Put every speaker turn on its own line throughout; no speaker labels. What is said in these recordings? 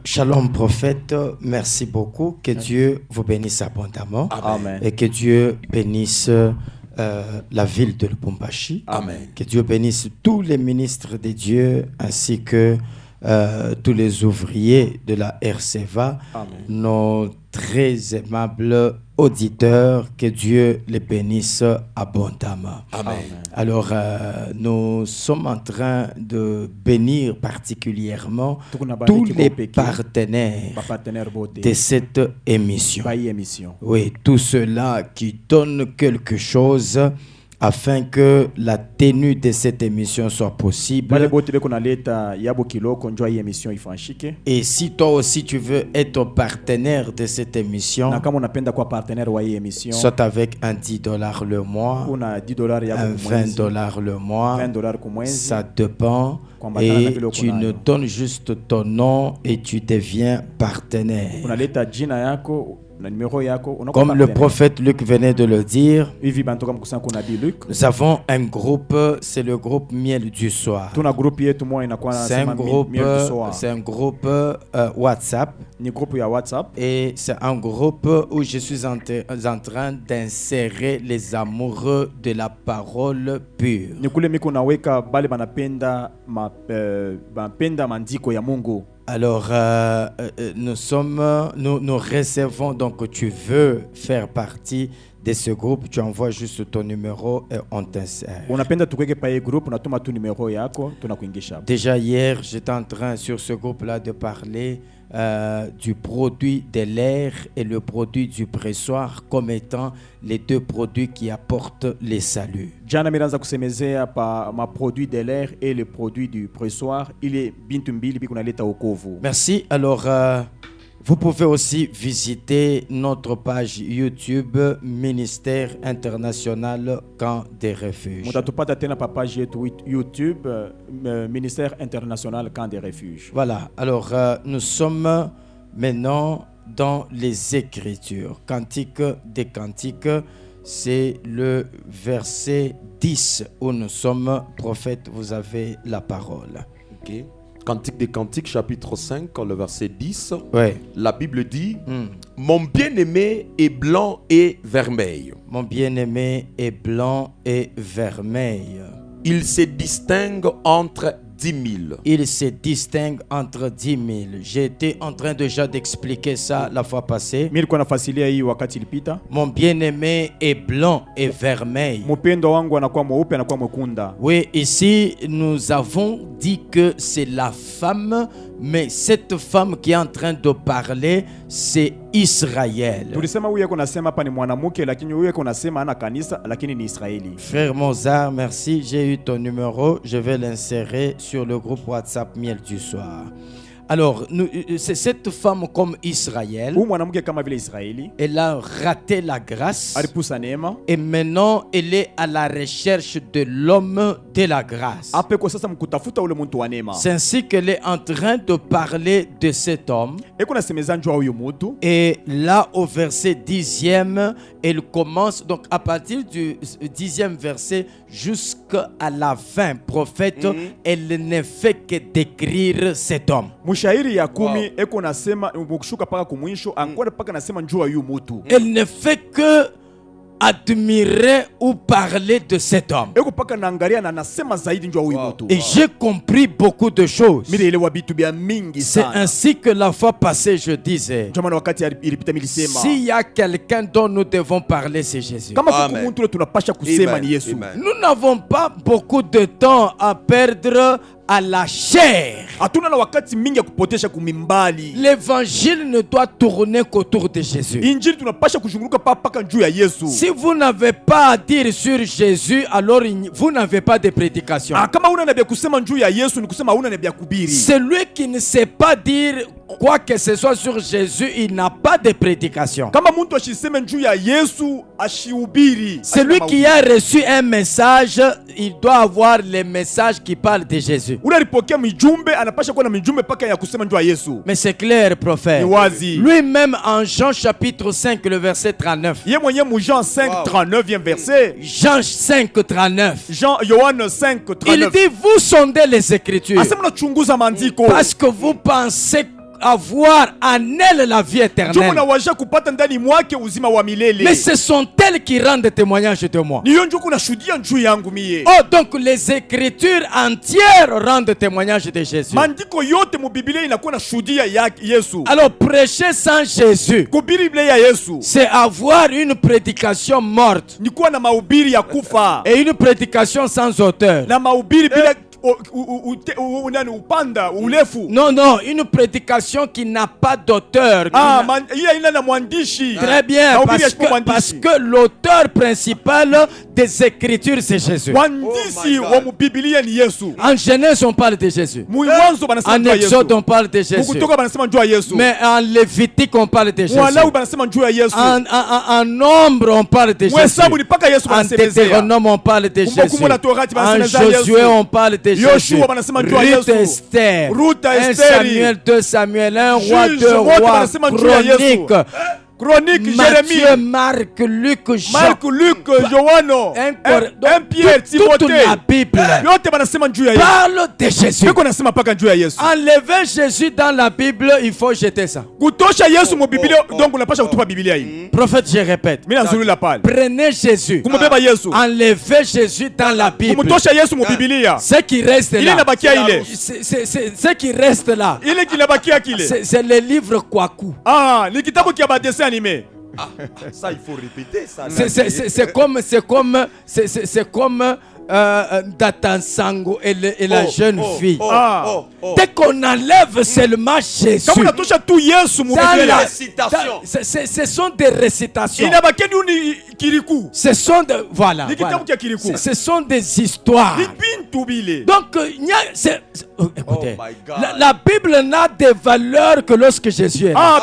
Shalom prophète, merci beaucoup. Que Dieu vous bénisse abondamment.
Amen.
Et que Dieu bénisse la ville de Lubumbashi.
Amen.
Que Dieu bénisse tous les ministres de Dieu ainsi que tous les ouvriers de la RCVA.
Amen.
Nos très aimables auditeurs, que Dieu les bénisse abondamment.
Amen.
Alors, nous sommes en train de bénir particulièrement tous les partenaires de cette émission. Oui, tous ceux-là qui donnent quelque chose afin que la tenue de cette émission soit possible. Et si toi aussi tu veux être partenaire de cette émission, soit avec un $10 le mois, un $20 le mois, ça dépend. Et tu nous donnes juste ton nom et tu deviens partenaire. Comme le prophète Luc venait de le dire, nous avons un groupe, c'est le groupe Miel du Soir. C'est un groupe WhatsApp. Et c'est un groupe où je suis en train d'insérer les amoureux de la parole pure. Alors, nous réservons, donc tu veux faire partie de ce groupe, tu envoies juste ton numéro et on t'insère. Déjà hier, j'étais en train sur ce groupe-là de parler du produit de l'air et le produit du pressoir comme étant les deux produits qui apportent le salut. Merci. Alors, vous pouvez aussi visiter notre page YouTube Ministère International Camp des Refuges. Voilà, alors nous sommes maintenant dans les Écritures. Cantique des Cantiques, c'est le verset 10 où nous sommes. Prophète, vous avez la parole.
Ok. Cantique des Cantiques, chapitre 5, le verset 10.
Ouais.
La Bible dit Mon bien-aimé est blanc et vermeil.
Mon bien-aimé est blanc et vermeil.
Il se distingue entre 10 000.
Il se distingue entre 10 000. J'ai été en train déjà d'expliquer ça la fois passée. Mon bien-aimé est blanc et vermeil. Oui, ici nous avons dit que c'est la femme, mais cette femme qui est en train de parler, c'est Israël. Frère Mozart, merci. J'ai eu ton numéro. Je vais l'insérer sur le groupe WhatsApp Miel du Soir. Alors, c'est cette femme comme Israël. Elle a raté la grâce. Et maintenant, elle est à la recherche de l'homme de la grâce. C'est ainsi qu'elle est en train de parler de cet homme. Et là, au verset 10e, elle commence, donc à partir du 10e verset jusqu'à la fin, prophète, elle ne fait que décrire cet homme.
Mshairi ya 10 eko nasema kushuka paka kumwisho angora paka nasema njua yu mutu.
Elle ne fait que admirer ou parler de cet homme.
Eko paka naangalia na nasema zaidi njua yu mutu.
Et j'ai compris beaucoup de choses. C'est
sana.
ainsi que la fois passée je disais, s'il y a quelqu'un dont nous devons parler, c'est Jésus.
Amen.
Nous n'avons pas beaucoup de temps à perdre à la chair. L'évangile ne doit tourner qu'autour de Jésus. Si vous n'avez pas à dire sur Jésus, alors vous n'avez pas de prédication. Celui qui ne sait pas dire quoi que ce soit sur Jésus, il n'a pas de prédication. Celui qui a reçu un message, il doit avoir les messages qui parlent de Jésus. Mais c'est clair, prophète. Lui-même en Jean chapitre 5, le verset 39.
Jean 5, 39 verset.
Jean 5, 39.
Yohane 5, 39.
Il dit, vous sondez les Écritures.
Asema chunguza maandiko.
Parce que vous pensez avoir en elles la vie éternelle. Mais ce sont elles qui rendent témoignage de moi. Oh, donc les Écritures entières rendent témoignage de Jésus. Alors prêcher sans Jésus, c'est avoir une prédication morte et une prédication sans auteur. Non, non, une prédication qui n'a pas d'auteur. Très bien, parce que l'auteur principal des Écritures, c'est Jésus. En Genèse, on parle de Jésus. En Exode, on parle de Jésus. Mais en Lévitique, on parle de Jésus. En Nombre, on parle de Jésus. En Deutéronome, on parle de Jésus. En Josué, on parle de Jésus. Ruth, Esther, 1 Samuel, 2 Samuel, 1 Roi, 2 Rois, Chronique, Matthieu, Marc, Luc, Jean, 1 Pierre, toute la Bible parle de Jésus. Enlever Jésus dans la Bible, il faut jeter ça. Prophète, je répète. Prenez Jésus. Enlevez Jésus dans la Bible. Ce qui reste là, ce qui reste là, c'est le livre Kwaku.
Ça il faut répéter ça.
C'est comme Datansango et la jeune fille. Dès qu'on enlève seulement Jésus, ce sont des récitations. Ce sont de, voilà. Ce sont des histoires. Donc, écoutez, la Bible n'a de valeur que lorsque Jésus est là.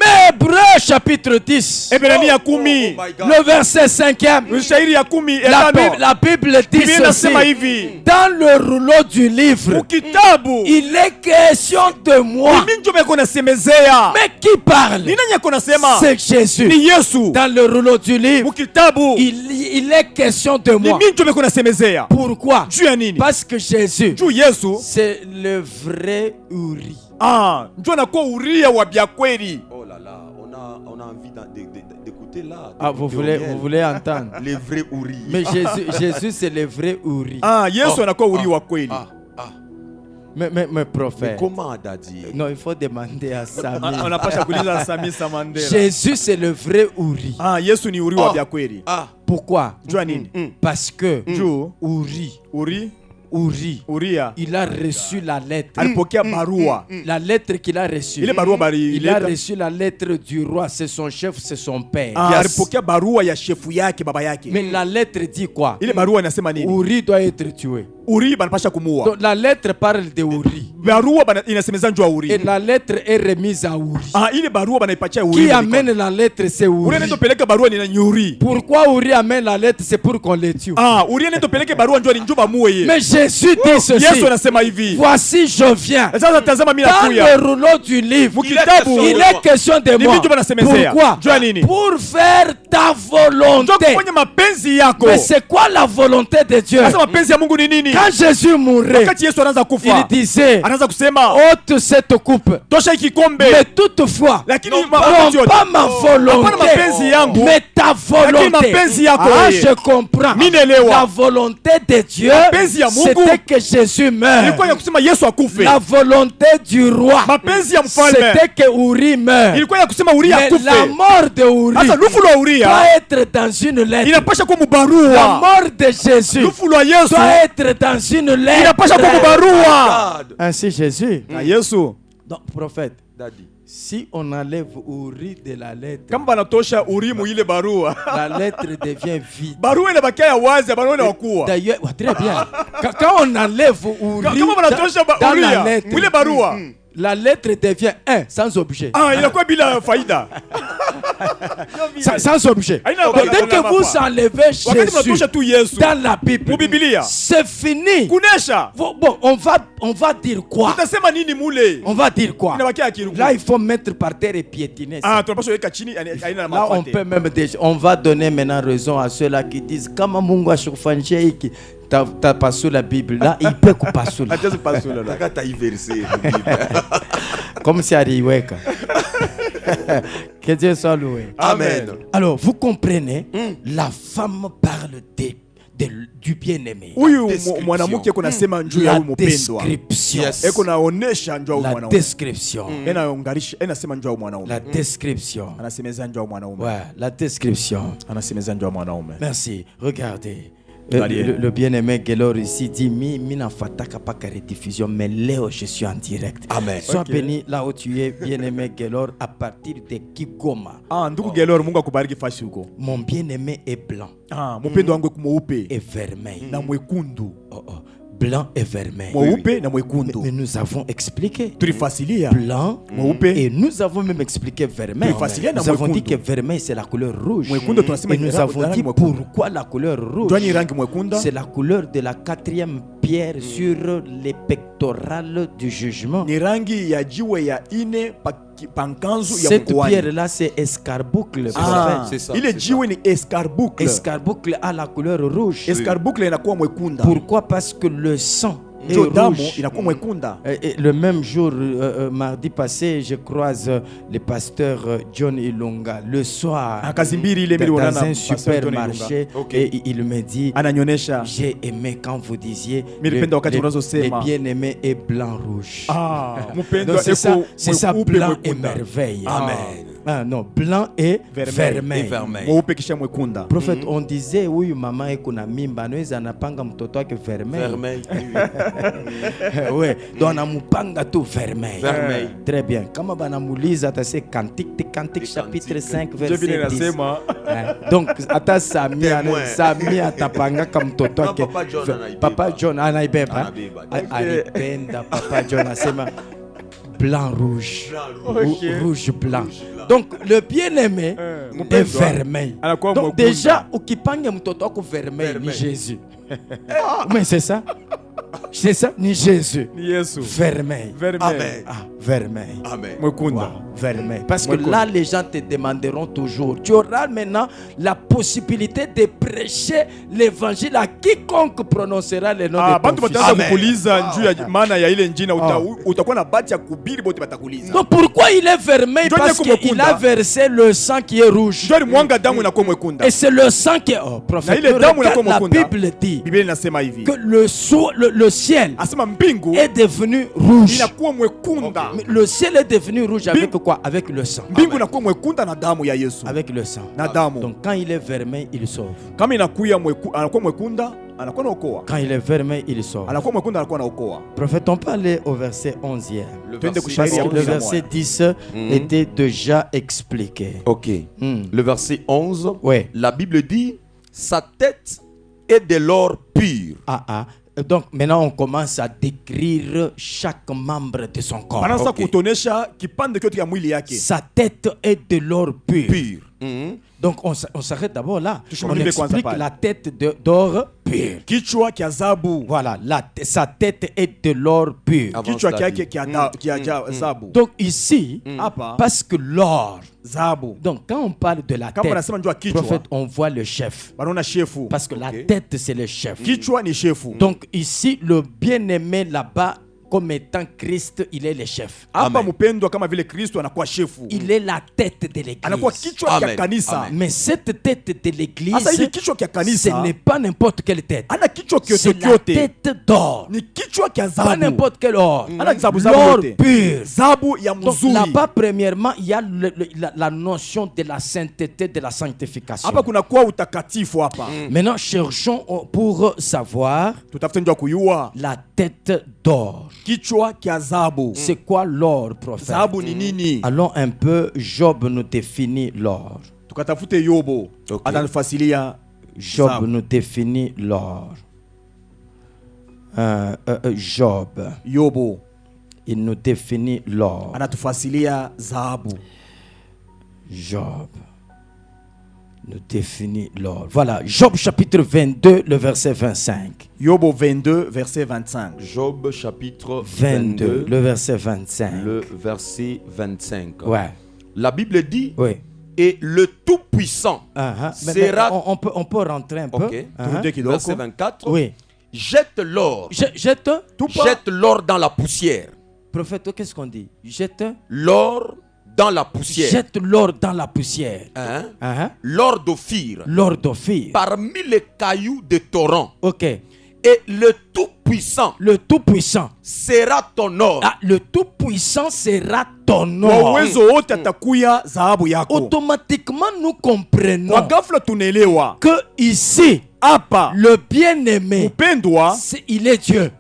Mais Hébreux chapitre 10, le verset 5e, la Bible dit ceci: dans le rouleau du livre, il est question de moi. Mais qui parle? C'est Jésus. Dans le rouleau du livre, il est question de moi. Pourquoi? Parce que Jésus, c'est le vrai Uri.
Oh là là, on a envie d'écouter là.
Ah, vous voulez entendre?
Les vrais Uri.
Mais Jésus c'est le vrai Uri. Mais prophète.
Mais comment Daddy?
Non, il faut demander à Sami. Jésus c'est le vrai Uri. Pourquoi? Parce que Uri, il a reçu la lettre. La lettre qu'il a reçue. Il a reçu la lettre du roi. C'est son chef, c'est son père. Mais la lettre dit quoi? Uri doit être tué. Donc, la lettre parle de Uri. Et la lettre est remise à Uri. Qui amène la lettre, c'est Uri. Pourquoi Uri amène la lettre? C'est pour qu'on le tue. Mais Jésus dit ceci: voici je viens. Dans le rouleau du livre, il est question de moi. Pourquoi? Pour faire ta volonté. Mais c'est quoi la volonté de Dieu? Quand Jésus mourait, il disait: ôte cette coupe. Mais toutefois, non pas ma volonté, mais ta volonté. Ah, je comprends. La volonté de Dieu, c'était que Jésus meure. La volonté du roi, c'était que Uri meure. Mais la mort de Uri doit être dans une lettre. La mort de Jésus doit être dans une lettre. Ainsi Jésus. Donc prophète, si on enlève Uri de la lettre, la lettre devient vide. D'ailleurs, très bien. Quand on enlève Uri dans la lettre devient un sans objet. Sans objet. Donc, dès que vous enlevez Jésus dans la Bible, c'est fini. Bon, on va dire quoi? On va dire quoi? Là, il faut mettre par terre et piétiner. Là, on peut même déjà, on va donner maintenant raison à ceux-là qui disent Kama Mungu ashufanje qui t'as pas sur la Bible là, il peut pas sur la. Comme c'est Ariweka. Que Dieu soit loué.
Amen.
Alors, vous comprenez, la femme parle du bien-aimé. La description. La description. Ouais, la description. Merci. Regardez. Le bien-aimé Gelor ici dit Mina fataka pas rediffusion, mais Léo, je suis en direct.
Amen.
Sois béni là où tu es, bien-aimé Gelor, à partir de Kigoma. Mon bien-aimé est blanc. Et vermeil. Blanc et vermeil. Mais nous avons expliqué blanc et nous avons même expliqué vermeil. Nous avons dit que vermeil c'est la couleur rouge. Et nous avons dit pourquoi la couleur rouge. C'est la couleur de la 4e pierre sur les pectorales du jugement. Cette pierre-là, c'est escarboucle.
C'est ça.
Escarboucle a la couleur rouge. Pourquoi? Parce que le sang est rouge. Et le même jour, mardi passé, je croise le pasteur John Ilonga le soir dans un supermarché et il me dit j'ai aimé quand vous disiez les bien-aimés est blanc-rouge. Donc c'est ça blanc et merveille.
Amen.
Non, blanc et vermeil. Prophète, on disait oui, maman est kuna mimba, nous anapanga mtoto wake vermeil. Oui, donc on a mupanga tout vermeil. Très bien. Comme on a moulise, c'est Cantique chapitre 5 verset 10. Donc ata Samia tapanga comme mtoto wake. Papa John anaibeba. Alipenda Papa John asema blanc rouge. Rouge blanc. Donc le bien-aimé est vermeil. Donc déjà ukipange mtoto wako vermeil ni Jésus. Mais c'est ça. C'est ça, ni Jésus. Vermeil.
Amen.
Vermeil.
Amen.
Wow, vermeil. Parce que là, les gens te demanderont toujours. Tu auras maintenant la possibilité de prêcher l'évangile à quiconque prononcera le nom de ton fils. Donc pourquoi il est vermeil? Parce qu'il a versé le sang qui est rouge. Et c'est le sang qui est... Oh, prophète, la Bible dit que le ciel est devenu rouge. Le ciel est devenu rouge avec quoi? Avec le sang. Avec le sang. Donc quand il est vermeil, il sauve. Quand il est vermeil, il sauve. Prophète, on peut aller au verset 11e. Parce que le verset 10 était déjà expliqué.
Ok. Le verset 11,
ouais.
La Bible dit sa tête est de l'or pur.
Donc maintenant on commence à décrire chaque membre de son corps. Sa tête est de l'or pur. Donc on s'arrête d'abord là. On explique la tête d'or pur. Voilà, sa tête est de l'or pur. Donc ici, parce que l'or, donc quand on parle de la tête, prophète, on voit le chef. Parce que la tête c'est le chef. Donc ici, le bien-aimé là-bas, comme étant Christ, il est le chef. Il est la tête de l'église. Mais cette tête de l'église, ce n'est pas n'importe quelle tête. C'est la tête d'or. Pas n'importe quel or. L'or pur. Donc là-bas, premièrement, il y a la notion de la sainteté, de la sanctification. Maintenant, cherchons pour savoir la tête d'or. C'est quoi l'or, prophète? Allons un peu, Job nous définit l'or. Job nous définit l'or. Job, il nous définit l'or. Job nous définit l'ordre. Voilà, Job chapitre 22, le verset 25.
Yobo 22, verset 25.
Job chapitre
22, le verset 25.
Le verset 25.
Ouais.
La Bible dit,
Oui.
et le Tout-Puissant sera...
On peut rentrer un peu.
Ok. Verset 24.
Oui.
Jette l'or.
Jette
Jette l'or dans la poussière.
Prophète, qu'est-ce qu'on dit? Jette
l'or dans la poussière.
Jette l'or dans la poussière.
L'or d'Ophir.
L'or d'Ophir.
Parmi les cailloux de torrent.
Ok.
Et le Tout-Puissant.
Le Tout-Puissant
sera ton or.
Ah, le Tout-Puissant sera ton or. Automatiquement, nous comprenons que ici, le bien-aimé, il est Dieu.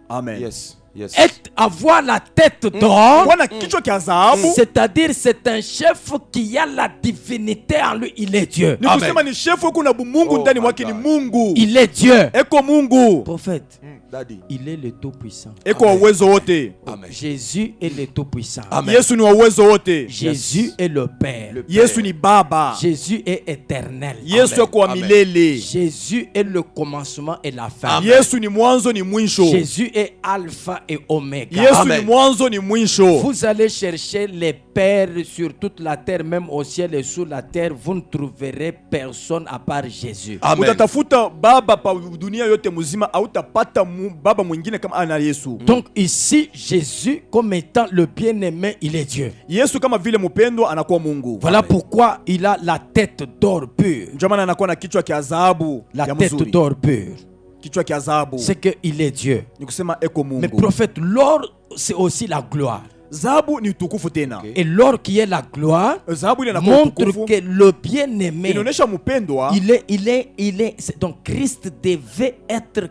Amen.
Yes. Yes.
Avoir la tête d'or, c'est-à-dire c'est un chef qui a la divinité en lui, il est Dieu. Il est Dieu. Prophète, il est le Tout-Puissant. Jésus est le Tout-Puissant. Jésus est le Père. Jésus est éternel. Jésus est le commencement et la fin. Jésus est Alpha et Oméga. Vous allez chercher les pères sur toute la terre, même au ciel et sous la terre, vous ne trouverez personne à part Jésus.
Amen.
Donc ici, Jésus, comme étant le bien-aimé, il est Dieu. Voilà pourquoi il a la tête d'or pure. La tête d'or pure. C'est qu'il est Dieu. Mais prophète, l'or, c'est aussi la gloire. Et l'or qui est la gloire montre que le bien-aimé, donc Christ devait être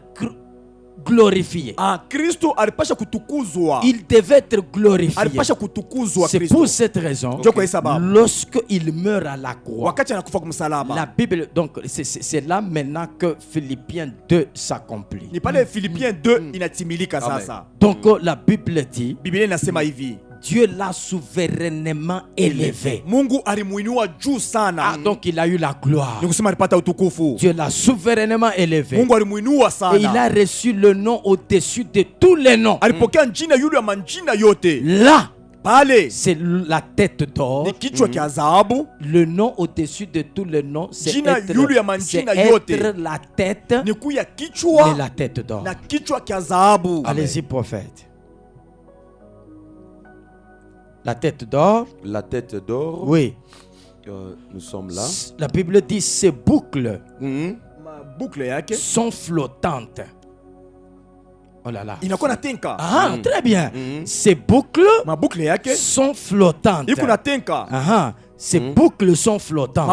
glorifié. Il devait être glorifié. C'est pour cette raison, lorsqu'il meurt à la croix, la Bible, donc c'est là maintenant que Philippiens 2 s'accomplit. Donc la Bible dit, Dieu l'a souverainement élevé. Donc il a eu la gloire. Dieu l'a souverainement élevé. Et il a reçu le nom au-dessus de tous les noms. Là, c'est la tête d'or. Le nom au-dessus de tous les noms, c'est être la tête, mais la tête d'or. Allez-y, prophète. La tête d'or.
La tête d'or.
Oui.
Nous sommes là.
La Bible dit ces boucles sont flottantes. Oh là là. Ah, très bien. Ces boucles sont flottantes. Ces boucles sont flottantes.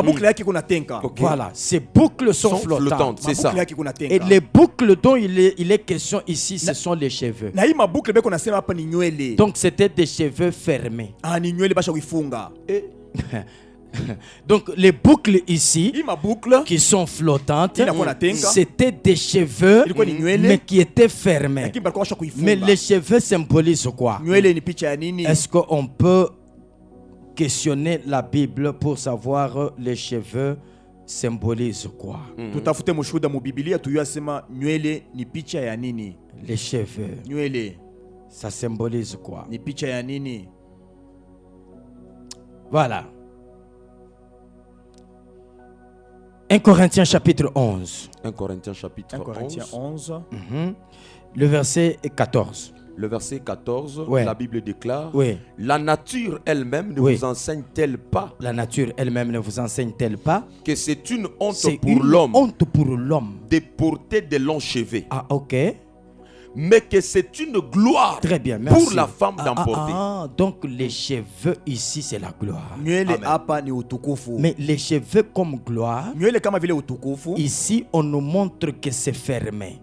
Voilà, ces boucles sont flottantes.
C'est ça.
Et les boucles dont il est question ici, ce sont les cheveux. Donc c'était des cheveux fermés. Donc les boucles ici qui sont flottantes, c'était des cheveux mais qui étaient fermés. Mais les cheveux symbolisent quoi? Est-ce qu'on peut questionner la Bible pour savoir les cheveux symbolisent quoi? Les cheveux, ça symbolise quoi? Voilà. 1 Corinthiens chapitre 11.
1 Corinthiens chapitre 11.
Le verset 14.
Le verset 14,
ouais.
La Bible déclare,
ouais.
La nature elle-même ne vous enseigne-t-elle pas?
La nature elle-même ne vous enseigne-t-elle pas?
Que c'est une honte pour l'homme.
Honte pour l'homme.
De porter de longs cheveux.
Ah, ok.
Mais que c'est une gloire.
Très bien, merci.
Pour la femme d'emporter.
Donc les cheveux ici c'est la gloire. Mais les cheveux comme gloire, ici on nous montre que c'est fermé.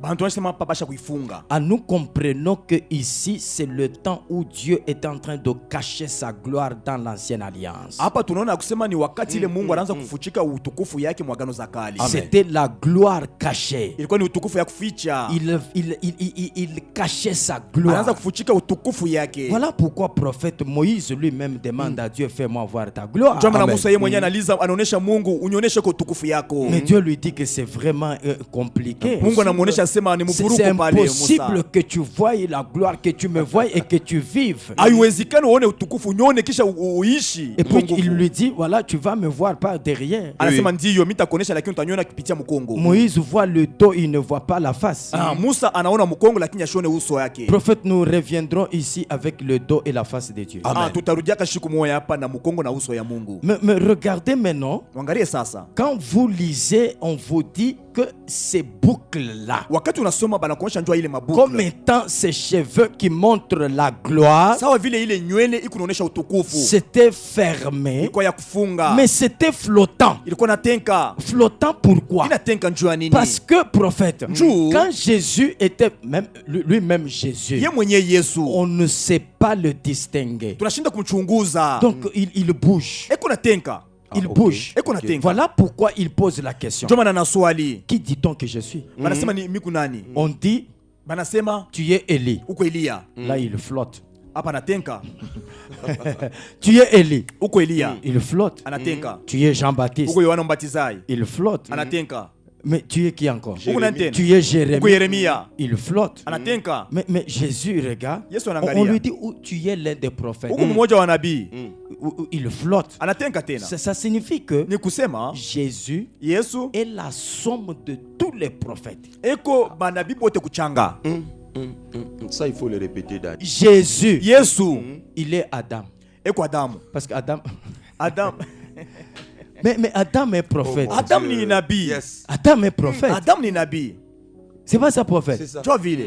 Nous comprenons que ici c'est le temps où Dieu est en train de cacher sa gloire dans l'ancienne alliance. C'était la gloire cachée. il cachait sa gloire.
anaanza kufuchika utukufu yake.
Voilà pourquoi prophète Moïse lui-même demande à Dieu, fais-moi voir ta gloire.
Ndio maana
Amen.
Musa yeye mwenyewe analiza, anaonesha Mungu, unionyeshe kwa utukufu yako.
Mais Dieu lui dit que c'est vraiment compliqué.
Mungu anamuonesha sema ni
C'est
mvuruko pale
impossible
Musa.
que tu voies la gloire, que tu me voies et que tu vives.
Haiwezekani uone utukufu unyone kisha uishi.
Et puis il lui dit, voilà, tu vas me voir par derrière.
Anasema ndiyo mitakuonesha lakini utaniona kupitia mkongo.
Moïse voit le dos, il ne voit pas la face.
Musa anaona mkongo lakini ashone uso yake.
Prophète, nous reviendrons ici avec le dos et la face de Dieu.
Tutarudiaka siku moja hapa na mkongo na uso ya Mungu.
Mais regardez maintenant,
Angalia sasa.
quand vous lisez, on vous dit que ces boucles-là,
Wakati unasoma banakuonyesha njoo ile
comme
mabukla.
étant ces cheveux qui montrent la gloire,
Sawa vile ile nywele ikunaonesha utukufu.
c'était fermé,
Ilikuwa ya kufunga.
mais c'était flottant.
Ilikuwa natenka.
Flottant pourquoi?
Inatenka njoo ya nini?
Parce que prophète,
Njoo.
quand Jésus était, même lui-même Jésus,
Ye mwenye Yesu.
on ne sait pas le distinguer.
Tunashinda kumchunguza.
Donc il bouge.
Eko natenka.
Il bouge.
Eko natenka.
Voilà pourquoi il pose la question.
Njoo maana na swali.
Qui dit-on que je suis?
Banasema ni miku nani?
On dit,
Banasema
tu es Élie.
uko Elia.
Là, il flotte.
Hapa natenka.
Tu es Élie.
Uko Elia.
Il flotte.
Anatenka.
Tu es Jean-Baptiste.
Uko Yohana Mbatizaji.
Il flotte.
Anatenka.
Mais tu es qui encore?
Uko nani?
Tu es
Uko
Jérémie.
Yeremia.
Il flotte.
Anatenka.
Mais Jésus, regarde,
Yesu
on
anaangalia.
lui dit, où tu es l'un des prophètes.
Uko mmoja wa nabii.
Il flotte.
Anatenka tena.
Ça signifie que
Ni kusema
Jésus
Yesu
est la somme de tous les prophètes.
eko banabii bote kuchanga.
Ça, il faut le répéter, Daddy.
Jésus,
Yesu
il est Adam.
eko Adamu.
Parce qu'Adam...
Adam.
mais Adam est prophète.
Adam ni nabii.
Yes.
Adam est prophète.
Adam ni nabii.
C'est pas ça prophète.
C'est ça.
Njoo vile.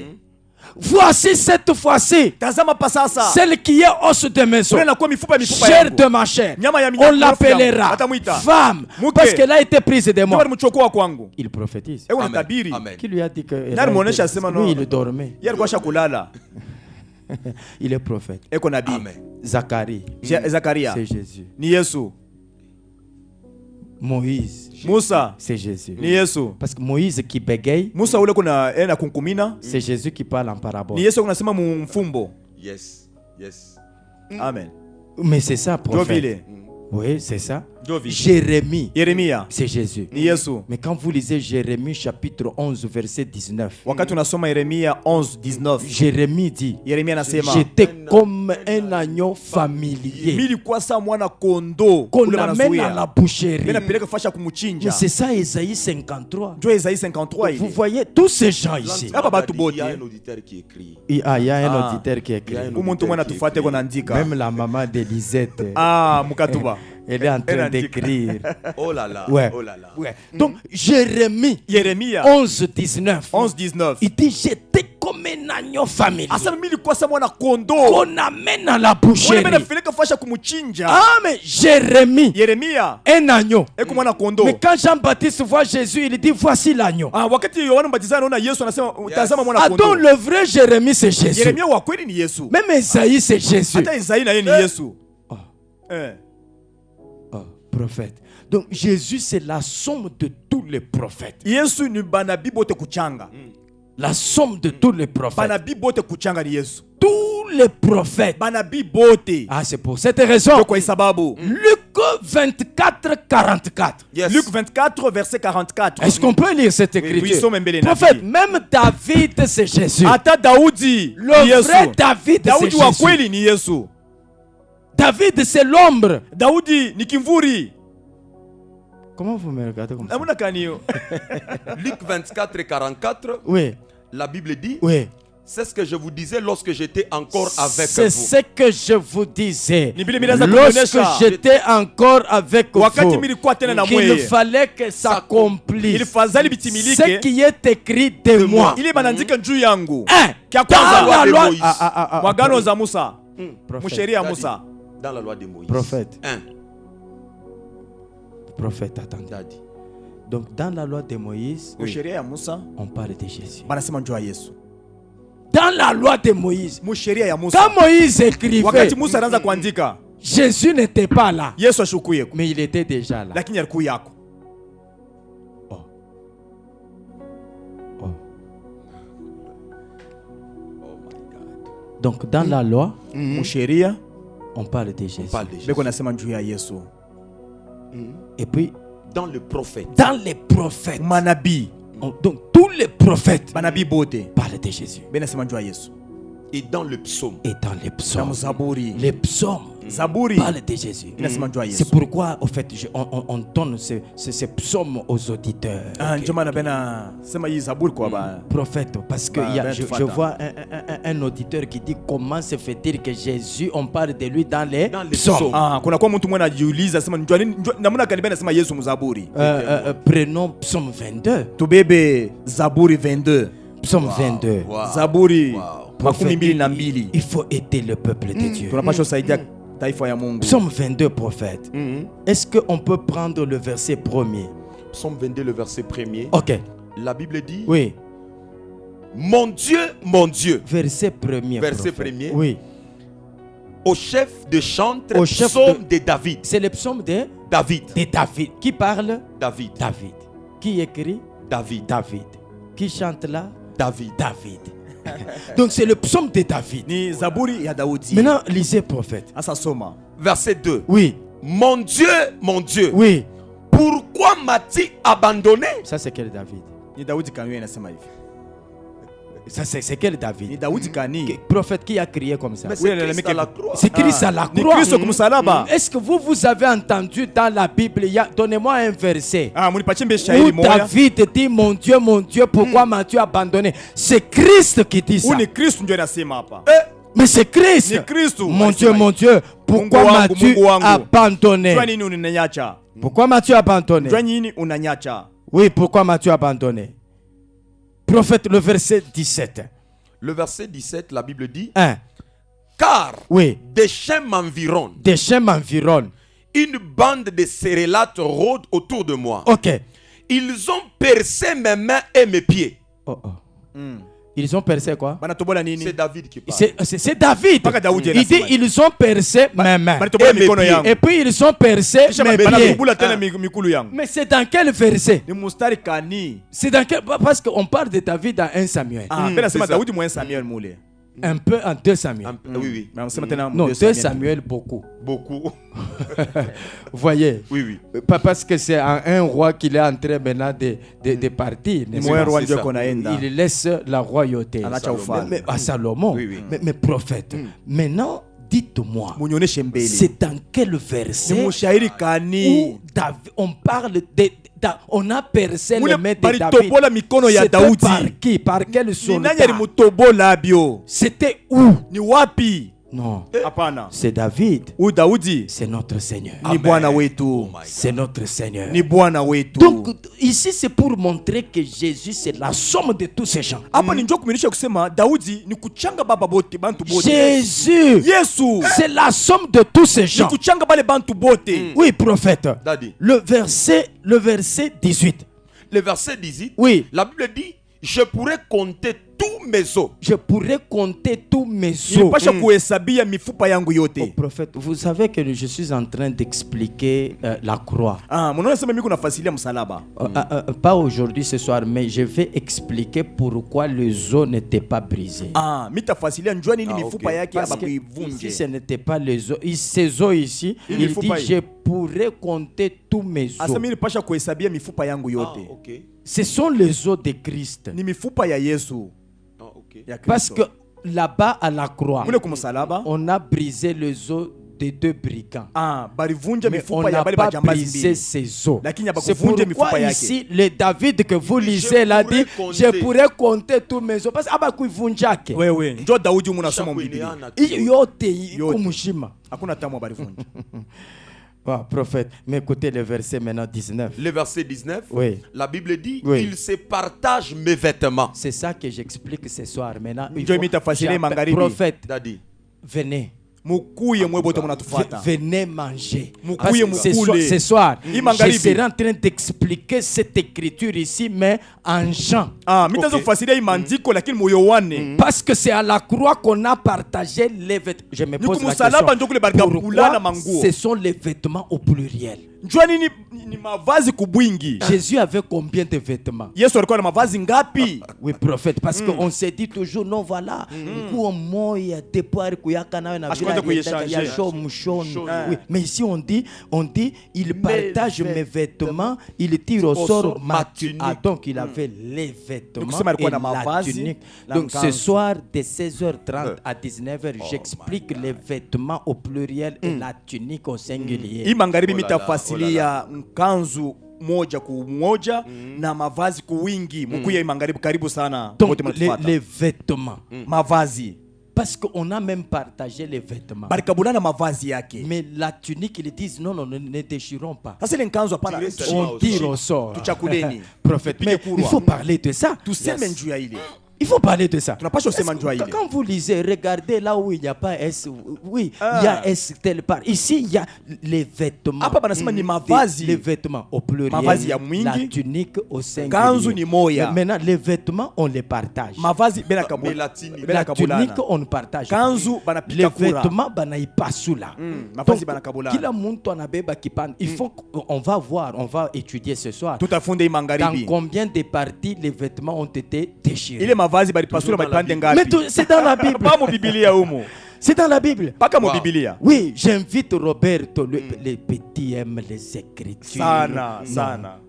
Voici cette fois-ci,
Tazama pa sasa.
celle qui est os de maison,
Ule nakuwa mifupa
chair
yangu.
de ma chair.
Nyama ya
On
mifupa yangu.
l'appellera
Atamuita.
femme
Mke.
parce qu'elle a été prise de
Njoo
moi.
mchokoa kwangu.
Il prophétise.
Eko
Amen.
natabiri.
Amen.
Qui lui a dit que
Nani muonesha asema no?
lui il dormait.
Yeye alikuwa shakulala.
Il est prophète.
Eko nabii.
Amen.
Zacharie,
Zakaria.
c'est Jésus.
Ni Yesu.
Moïse,
Musa.
c'est Jésus.
Ni Yesu.
Parce que Moïse qui bégaye,
Musa ule kuna ena kunkumina.
c'est Jésus qui parle en parabole.
Ni Yesu kunasema mfumbo.
Yes. Yes.
Amen.
Mais c'est ça,
Njoo
prophète.
vile.
Oui, c'est ça.
Njoo vile.
Jérémie,
Yeremia.
c'est Jésus.
Ni Yesu.
Mais quand vous lisez Jérémie chapitre 11, verset 19,
Wakati unasoma Yeremia 11:19.
Jérémie dit,
Yeremia anasema
j'étais comme un agneau familier
mili kwa saa mwana kondoo
qu'on
ule
amène à la
wanazuia.
boucherie.
Mimi napeleka fasha
Mais
kumuchinja.
c'est ça Ésaïe 53.
Njoo Isaïe 53
Vous
ile.
voyez tous ces gens ici.
Hapa batu
Il y
bote.
a un auditeur qui écrit.
Il y a un
Ah.
auditeur qui écrit.
Umuntu mwana tufate ko naandika.
Même la maman d'Elisette,
Mukatuba.
elle est en train
Elle
d'écrire.
Oh là là.
Ouais.
Oh là là.
Ouais. Donc, Jérémie
Yeremia
11, 19.
11:19.
Il dit, j'étais comme un agneau familier
Asema mili kwa saa mwana kondoo.
qu'on amène à la
Ule
boucherie.
mimi napeleka fasha kumuchinja.
Ah, mais Jérémie,
Yeremia
un agneau.
eko mwana kondoo.
Mais quand Jean-Baptiste voit Jésus, il dit, voici l'agneau.
Wakati Yohana Mbatizaji anaona Yesu anasema tazama mwana
Ah, donc
kondoo.
le vrai Jérémie, c'est Jésus.
Yeremia wa kweli ni Yesu.
Même Esaïe, c'est Jésus.
Hata Isaïe na yeye ni Yesu.
Oh.
Eh.
Oh, prophète. Donc Jésus, c'est la somme de tous les prophètes.
Yesu ni banabii bote kuchanga.
La somme de tous les prophètes.
Banabii bote kuchanga ni Yesu.
Tous les prophètes.
Banabii bote.
Ah, c'est pour cette raison.
Kwa sababu
Luc 24, 44.
Yes.
Luc 24 verset 44.
Est-ce qu'on peut lire cette
Oui,
écriture?
mbele
Prophète,
nabii.
même David, c'est Jésus.
Hata Daudi
Le
ni Yesu.
vrai David, c'est
Daudi wa
Jésus.
kweli ni Yesu.
David, c'est l'ombre.
Daudi ni kimvuri.
Comment vous me regardez comme ça?
Namuna kanio.
Luc 24 et 44,
Oui,
la Bible dit,
oui.
c'est ce que je vous disais lorsque j'étais encore avec
C'est
vous.
ce que je vous disais.
Ni vile miraza
Lorsque
kuonyesha.
j'étais encore avec
Wakati
vous,
milikuwa tena na
qu'il
mweye.
fallait que s'accomplisse
Ilifadhali
ce
bitimilike.
qui est écrit de moi.
Ile banaandika juu yangu.
Un,
Kia
dans
kwanza
la
de
loi.
Moïse.
Mwagano za Musa.
Prophète.
Msheria ya
Daddy,
Musa.
Dans la loi de Moïse.
Prophète.
1.
Prophète, attendez.
Daddy.
Donc, dans la loi de Moïse,
Msheria ya Musa.
on parle de Jésus.
Banasema njoo ya Yesu.
Dans la loi de Moïse,
Msheria ya Musa.
quand Moïse écrivait,
Wakati Musa anaanza kuandika,
Jésus n'était pas là,
Yesu ashukuye.
mais il était déjà là.
Lakini alikuwa yako.
Oh. Donc dans la loi,
Musheria
on parle de Jésus.
beko nasema njuu ya Yesu.
Et puis
Dans le prophète.
dans les prophètes,
Manabi
donc tous les prophètes
banabi bote
parlent de Jésus.
benasema njuu ya Yesu.
Et dans le psaume.
Et dans les
Na
psaumes,
Zaburi.
les psaumes
Zaburi
parlent de Jésus.
benasema njuu ya Yesu.
C'est pourquoi, au fait, on donne ces psaumes aux auditeurs.
Ah, njoo maana bena sema hii Zaburi kwa ba
Prophète, parce que
Bah,
je vois un auditeur qui dit comment se fait-il que Jésus, on parle de lui dans les psaumes.
psaumes.
Ah, kuna kwa mtu mwana anajiuliza sema njoo nini namna gani bena sema Yesu mzaburi.
Prenons psaume 22.
Tubebe Zaburi 22.
Psaume 22.
Wow.
Zaburi
Prophète,
makumi mbili na mbili.
il faut aider le peuple de Dieu.
Tunapaswa saidia taifa ya Mungu.
Psaume 22, prophète. Est-ce qu'on peut prendre le verset premier?
Psaume 22, le verset 1er.
Ok.
La Bible dit
Oui.
mon Dieu,
Verset premier.
Verset
prophète.
premier.
Oui.
au chef de chantre,
Au chef
psaume de David.
C'est le psaume de
David.
David. Qui parle?
David.
David. Qui écrit?
David.
David. Qui chante là?
David.
David. Donc c'est le psaume de David.
Ni Zaburi ya Daudi.
Maintenant, lisez prophète.
Asa soma.
Verset 2.
Oui.
Mon Dieu,
Oui.
pourquoi m'as-tu abandonné?
Ça c'est quel David?
Ni Daudi kanyo inasema hivi.
Ça c'est quel
Ni
David?
Daudi kani.
Prophète qui a crié comme ça?
Mais
Oui,
c'est
le
Christ
mec-
à la croix.
C'est Christ à la
Ni
croix.
Kristo kumsalaba.
Est-ce que vous avez entendu dans la Bible, donnez-moi un verset
Ah, munipatie mbe shairi
où
moya.
David dit mon Dieu, pourquoi m'as-tu abandonné? C'est Christ qui dit ça.
Huu ni Kristo ndio inasema hapa.
Mais c'est Christ.
Ni Kristo.
Mon
alisema
Dieu, pourquoi
Mungu wangu,
m'as-tu
Mungu wangu.
abandonné?
Jua nini unanyacha?
Pourquoi m'as-tu abandonné?
Jua nini unanyacha?
Oui, pourquoi m'as-tu abandonné? Prophète, le verset 17.
Le verset 17, la Bible dit
1.
car
Oui,
des chiens m'environnent,
des chiens m'environnent.
une bande de cérélates rôde autour de moi.
Ok.
Ils ont percé mes mains et mes pieds.
Oh, oh. Ils ont percé quoi?
Banatobola nini?
C'est David qui parle.
C'est David.
Mpaka Daudi
Il dit
anasema.
ils ont percé mes mains.
Banatobola
Et mes
mikono
pieds.
yangu.
Et puis ils ont percé
Kisha
mes pieds.
banatubula tena mikulu yangu.
Mais c'est dans quel verset?
Ni mustari kani?
C'est dans quel... Parce qu'on parle de David dans 1 Samuel.
Ah, bena sema
c'est ça.
Daudi mwen Samuel mule.
Un peu en 2 Samuel.
Oui, oui.
Mais sema tena
Non, 2 Samuel beaucoup.
Beaucoup.
Vous voyez?
Oui, oui.
Pas parce que c'est un roi qu'il est en train maintenant de partir. n'est-ce
Mwen
pas?
roi
c'est
ndio
ça.
konaenda.
Il laisse la royauté.
Anacha ufalme.
Mais à Salomon.
Oui, oui.
Mais prophète. Maintenant, dites-moi.
Munioneshe mbele.
C'est dans quel verset
Ni mushairi kani?
où on parle on a percé
Mule
le maître de
bali
David.
tobola mikono ya
C'était
Daudi.
par qui? Par quel
Ni
soldat?
nani alimutobola bio?
C'était où?
Ni wapi?
Non.
Hapana.
C'est David.
Huyu Daudi
C'est notre Seigneur.
ni Bwana wetu.
Oh my
C'est notre Seigneur.
Ni Bwana wetu.
Donc, ici, c'est pour montrer que Jésus, c'est la somme de tous ces gens.
Hapa ni njoo kuminisha kusema Daudi ni kuchanga baba bote bantu bote.
Jésus,
Yesu
c'est la somme de tous ces
ni
gens.
kuchanga bale bantu bote.
Oui, prophète.
Daddy.
Le verset 18.
Le verset 18,
Oui.
la Bible dit je pourrais compter tous mes os.
Je pourrais compter tous mes os.
Nilipasha kuhesabia mifupa yangu
Oh,
yote.
prophète, vous savez que je suis en train d'expliquer la croix.
Ah, mnaona sema mimi kuna fasilia msalaba.
Pas aujourd'hui, ce soir, mais je vais expliquer pourquoi les os n'étaient pas brisés.
Ah, mitafasilia njua nini
Ah,
mifupa
okay.
yake
Parce
aba
que
kuivunje.
ici, ce n'était pas les os. Ces os ici,
Il
il
faut
dit,
pas-
je pourrais compter tous mes os.
Asa mimi nilipasha kuhesabia mifupa yangu
Ah,
yote.
ok.
Ce sont les os de Christ.
Ni mifupa ya Yesu.
Ah, ok.
Ya Kristo.
Parce que là-bas à la croix,
mule kumsalaba,
on a brisé les os de 2 brigands.
ah, balivunja
Mais on
mifupa ya
n'a
bale
pas
bajambazi
brisé
mbili.
ses os.
Lakini hapa
C'est
kuvunja
pourquoi
mifupa yake.
ici, le David que vous lisez là dit, je pourrais compter tous mes os. Parce que kuivunjake.
Wewe, njoo Daudi munasoma
Chaque
Biblia.
William
Yote
Yote.
kumushima.
Hakuna tamu balivunja.
Ah, prophète, mais écoutez le verset maintenant 19.
Le verset 19,
Oui.
la Bible dit
Oui.
ils se partagent mes vêtements.
C'est ça que j'explique ce soir. Maintenant, il
Ndio
faut-
imitafasiri
j'appelle-
magharibi.
prophète,
Daddy.
venez.
Mukuye mwe bote munatufuata.
Venez manger.
Mukuye
Parce que ce
mukule.
soir, ce soir, je
Magharibi.
serai en train d'expliquer cette écriture ici, mais en Jean.
Ah, mitazo
Okay.
kufasiria hii maandiko lakini muyowane.
Parce que c'est à la croix qu'on a partagé les vêtements. Je me pose la
kumusalaba ndio kule
question.
barika kulana
Pourquoi
manguo.
ce sont les vêtements au pluriel?
njua nini ni mavazi kubwingi.
Jésus avait combien de vêtements?
Yesu alikuwa na mavazi ngapi?
Oui, prophète, parce qu'on s'est dit toujours non, voilà, nguo moya tepari kuyaka nawe na
Ashikwanza kuyeshanger.
ya show mshono. Oui, mais ici on dit il partage mes vêtements, il tire au sort ma tunique. Ah, donc il avait les vêtements et la tunique. Donc ce soir de 16h30 à 19h, j'explique les vêtements au pluriel et la tunique au singulier.
Hii magharibi mitafasilia mkanzu moja ku moja na mavazi ku wingi. Mkuya hii magharibi karibu sana.
Donc les vêtements.
Mavazi.
Parce qu'on a même partagé les vêtements.
Barikabulana mavazi yake.
Mais la tunique, ils disent non, ne déchirons pas.
Sasa ile nkanzu hapana.
On tire au sort.
Tuchakuleni.
Prophète, mais il faut parler de ça.
Tuseme njuu ya ile.
Il faut parler de ça.
Quand
vous lisez, regardez là où il n'y a pas S. Oui, il y a S telle part. Ici, il y a les vêtements. Les vêtements au pluriel. La tunique au singulier. Maintenant, les vêtements, on les partage. La tunique, on partage. Les vêtements, il faut qu'on va voir, on va étudier ce soir. Dans combien de parties les vêtements ont été déchirés. Mais c'est dans la Bible. C'est dans la Bible. Oui, j'invite Roberto. Les petits aiment les Écritures.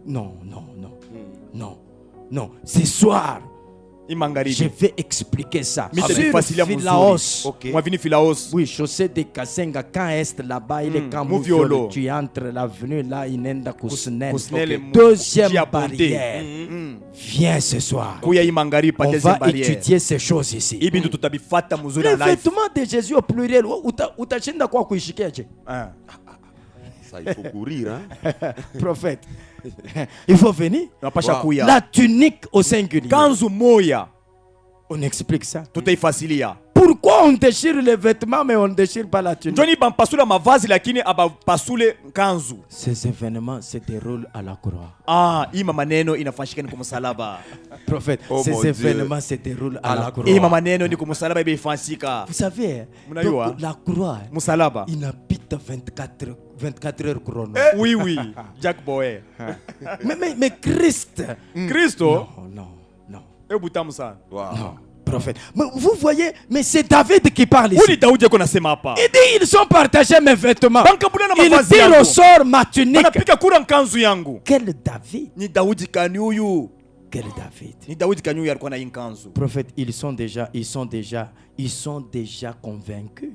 Non. Ce soir, je vais expliquer ça. Sur Philaos. Oui, chaussée de Kasenga. Quand est là-bas, il est quand tu entres l'avenue là, il est deuxième barrière. Viens ce soir. On va étudier ces choses ici. Les vêtements de Jésus au pluriel.
Ça, il faut courir, hein?
Prophète. Il faut venir. La tunique au singulier. On explique ça. Pourquoi on déchire les vêtements mais on ne déchire pas la tunique? Ces événements se déroulent à la croix. Prophète, ces événements se déroulent à la croix. Vous savez, la croix, il habite 24 heures chrono.
Oui, Jack Boy.
Mais Christ. Non.
Wow.
Prophète. Mais vous voyez, mais c'est David qui parle ici.
Il dit
ils ont partagé mes vêtements. Ils tirent au sort ma tunique. Quel David? Quel David? Prophète, ils sont déjà convaincus.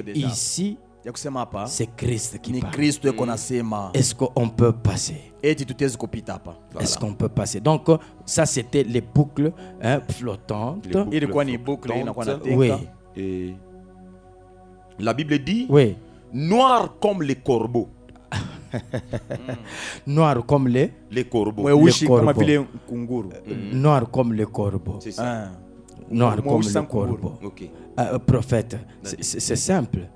Et ici, c'est Christ qui parle. Est-ce qu'on peut passer? Est-ce qu'on peut passer? Donc, ça c'était les boucles flottantes. Oui.
Et la Bible dit
oui.
Noir comme les corbeaux.
Noir comme les
corbeaux.
Noir comme les corbeaux.
C'est ça.
Noir comme les corbeaux.
Okay.
Prophète, c'est simple.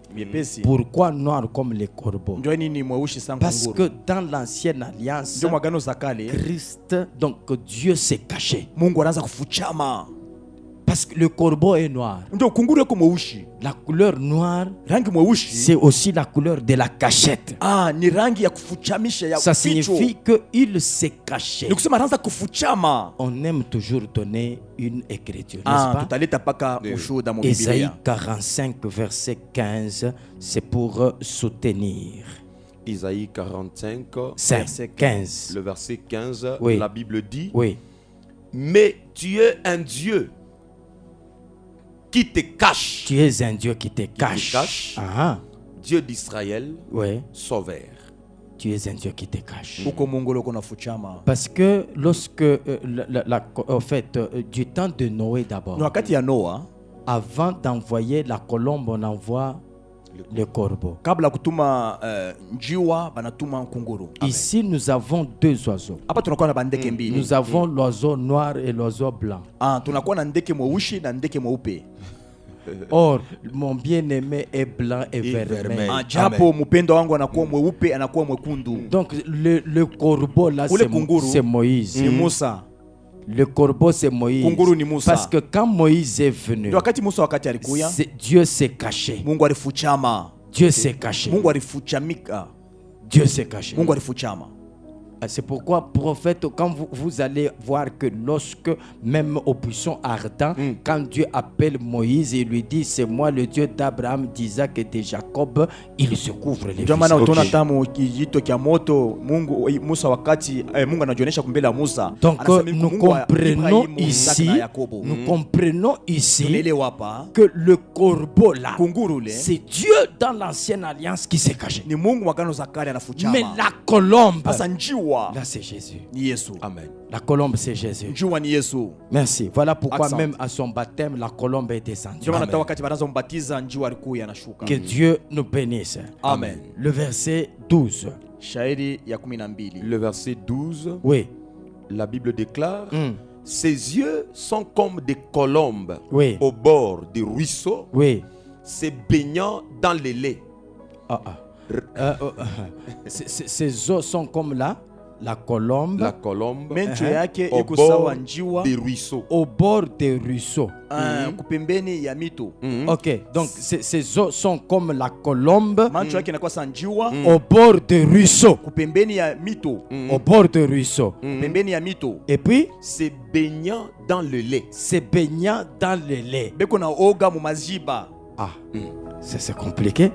Pourquoi noir comme les corbeaux? Parce que dans l'ancienne alliance, Christ, donc Dieu s'est caché. Parce que le corbeau est noir. La couleur noire, c'est aussi la couleur de la cachette. Ça signifie qu'il s'est caché. On aime toujours donner une écriture, n'est-ce pas? Ésaïe 45, verset 15, c'est pour soutenir.
Isaïe 45,
verset 15.
Le verset 15,
oui.
La Bible dit
oui.
Mais tu es un Dieu qui te cache.
Tu es un Dieu qui te cache.
Dieu d'Israël,
oui.
Sauveur.
Tu es un Dieu qui te cache. Parce que lorsque, en fait, du temps de Noé d'abord, avant d'envoyer la colombe, on envoie le corbeau. Ici, nous avons deux oiseaux. Nous avons l'oiseau noir et l'oiseau blanc. Or, mon bien-aimé est blanc et vermeil. Donc, le corbeau là, c'est Moïse. Le corbeau, c'est Moïse. Parce que quand Moïse est venu, Dieu s'est caché. Dieu s'est caché. Dieu s'est caché.
Mungu alifuchama.
C'est pourquoi, prophète, quand vous allez voir que lorsque, même au buisson ardent, quand Dieu appelle Moïse et lui dit, c'est moi le Dieu d'Abraham, d'Isaac et de Jacob, il se couvre les
Ndio maana
visages.
utaona tamu kijito kia moto Mungu Musa wakati Mungu anajionyesha kumbele ya Musa.
Donc
Anasema
nous
Mungu wa
comprenons
Ibrahimu, Isaka
ici,
na Yakobo.
nous comprenons ici
Tunaelewa hapa
que le corbeau là,
kunguru le
c'est Dieu dans l'ancienne alliance qui s'est caché.
ni Mungu wa Agano za Kale anafuchama.
Mais la colombe,
Sasa njiwa
là c'est Jésus.
ni Yesu.
Amen.
La colombe c'est Jésus.
Njiwa ni Yesu.
Merci. Voilà pourquoi
Accent.
même à son baptême, la colombe est descendue.
Ndio maana
Amen.
hata wakati banaanza mbatiza njiwa alikuwa anashuka.
Que Dieu nous bénisse.
Amen.
Le verset 12.
Shairi ya 12.
Le verset 12,
Oui.
la Bible déclare
Mm.
ses yeux sont comme des colombes
Oui.
au bord des ruisseaux,
Oui.
se baignant dans le lait.
Ah, ah. Ces os sont comme la colombe
La colombe
Mencho yake
au
iko sawa
bord
njiwa
des ruisseaux.
au bord des ruisseaux.
kupembeni ya mito.
Ok, donc ces os sont comme la colombe
Mancho yake inakuwa sa njiwa
au bord des ruisseaux.
kupembeni ya mito.
Au bord des ruisseaux.
Pembeni ya mito.
Et puis,
Se baignant dans le lait.
se baignant dans le lait.
Beko na oga mu maziba.
Ah, c'est compliqué.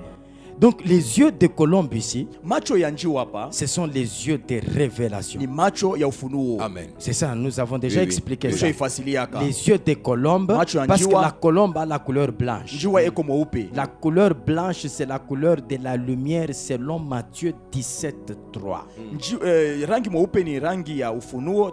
Donc, les yeux de colombe ici,
Macho ya njiwa hapa
ce sont les yeux de révélation.
ni macho ya ufunuo.
Amen.
C'est ça, nous avons déjà
Oui, oui.
expliqué ça.
Tushaifasiliaka.
Les yeux de colombe,
Macho ya
parce que
njiwa.
la colombe a la couleur blanche.
Njiwa eko mweupe.
La couleur blanche, c'est la couleur de la lumière selon Matthieu 17, 3.
Rangi mweupe ni rangi ya ufunuo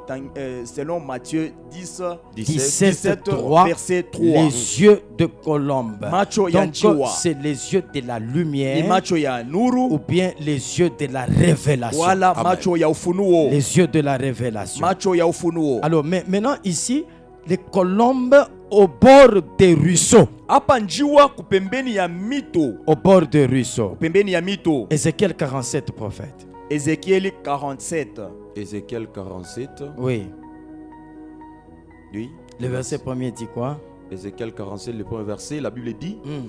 selon Matthieu
17, 3,
verset 3.
les yeux de colombe.
Macho ya
Donc,
njiwa.
c'est les yeux de la
Ni
lumière
macho ya nuru
ou bien les yeux de la révélation.
wala
Amen.
macho ya ufunuo.
Les yeux de la révélation.
Macho ya ufunuo.
Alors, mais maintenant ici, les colombes au bord des ruisseaux.
Hapa njiwa kupembeni ya mito.
Au bord des ruisseaux.
Pembeni ya mito.
Ézéchiel 47, prophète.
Ézéchiel 47.
Ézéchiel 47.
Oui.
Oui.
Le verset premier dit quoi?
Ézéchiel 47, le premier verset, la Bible dit
Hmm.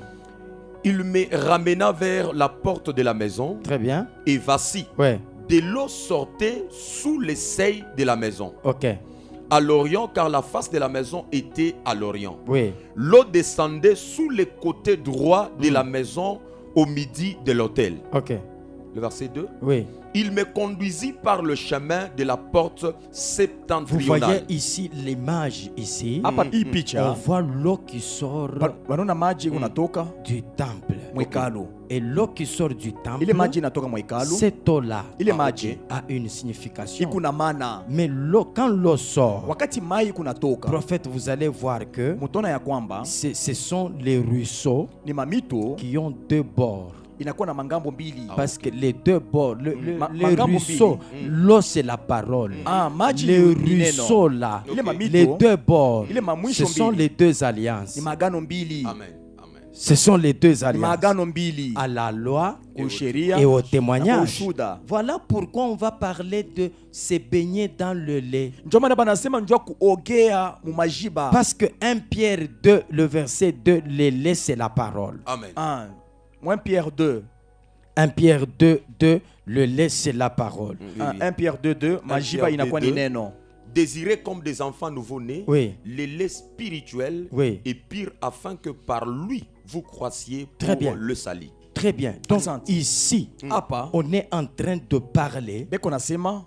il me ramena vers la porte de la maison,
Très bien.
et voici,
Ouais.
de l'eau sortait sous les seuils de la maison,
Ok.
à l'orient, car la face de la maison était à l'orient.
Oui.
L'eau descendait sous les côtés droits de la maison au midi de l'autel.
Ok.
Le verset 2.
Oui.
Il me conduisit par le chemin de la porte
Vous
septentrionale.
voyez ici l'image ici.
Hapa hii
On
picha
voit l'eau qui sort
wanaona maji unatoka
du temple.
mwekalo.
Et l'eau qui sort du temple,
Ile maji inatoka mwekalo.
cette eau-là
Ile maji
a une signification.
ikuna maana.
Mais l'eau, quand l'eau sort,
Wakati mai kunatoka,
prophète, vous allez voir que
mutona ya kwamba
ce sont les ruisseaux
ni mamito
qui ont deux bords.
inakuwa na mangambo mbili.
Parce que les deux bords, les
Mangambo
ruisseaux, l'eau c'est la parole.
Maji
Les
ni neno.
ruisseaux là,
Ile mamito
les deux bords,
ile mamwisho
ce sont
mbili.
les deux alliances.
ni magano mbili.
Amen. Amen.
Ce sont les deux
Ni
alliances.
magano mbili.
À la loi
Kusheria
et au
na
témoignage.
ushuda.
Voilà pourquoi on va parler de se baigner dans le lait.
Ndio maana banasema njoo kuogea mu majiba.
Parce que 1 Pierre 2, le verset 2, le lait c'est la parole.
Amen.
1 Pierre 2.
1 Pierre 2, 2, le lait c'est la parole.
Oui, oui.
1 Pierre 2, 2. Majiba
Pierre
inakuwa
2,
ni
2.
neno.
Désirez comme des enfants nouveau-nés
Oui.
les laits spirituels
Oui.
et pire afin que par lui vous croissiez
Très
pour
bien.
le salut.
Très bien. Donc
Asante.
ici,
Hapa
on est en train de parler.
beko nasema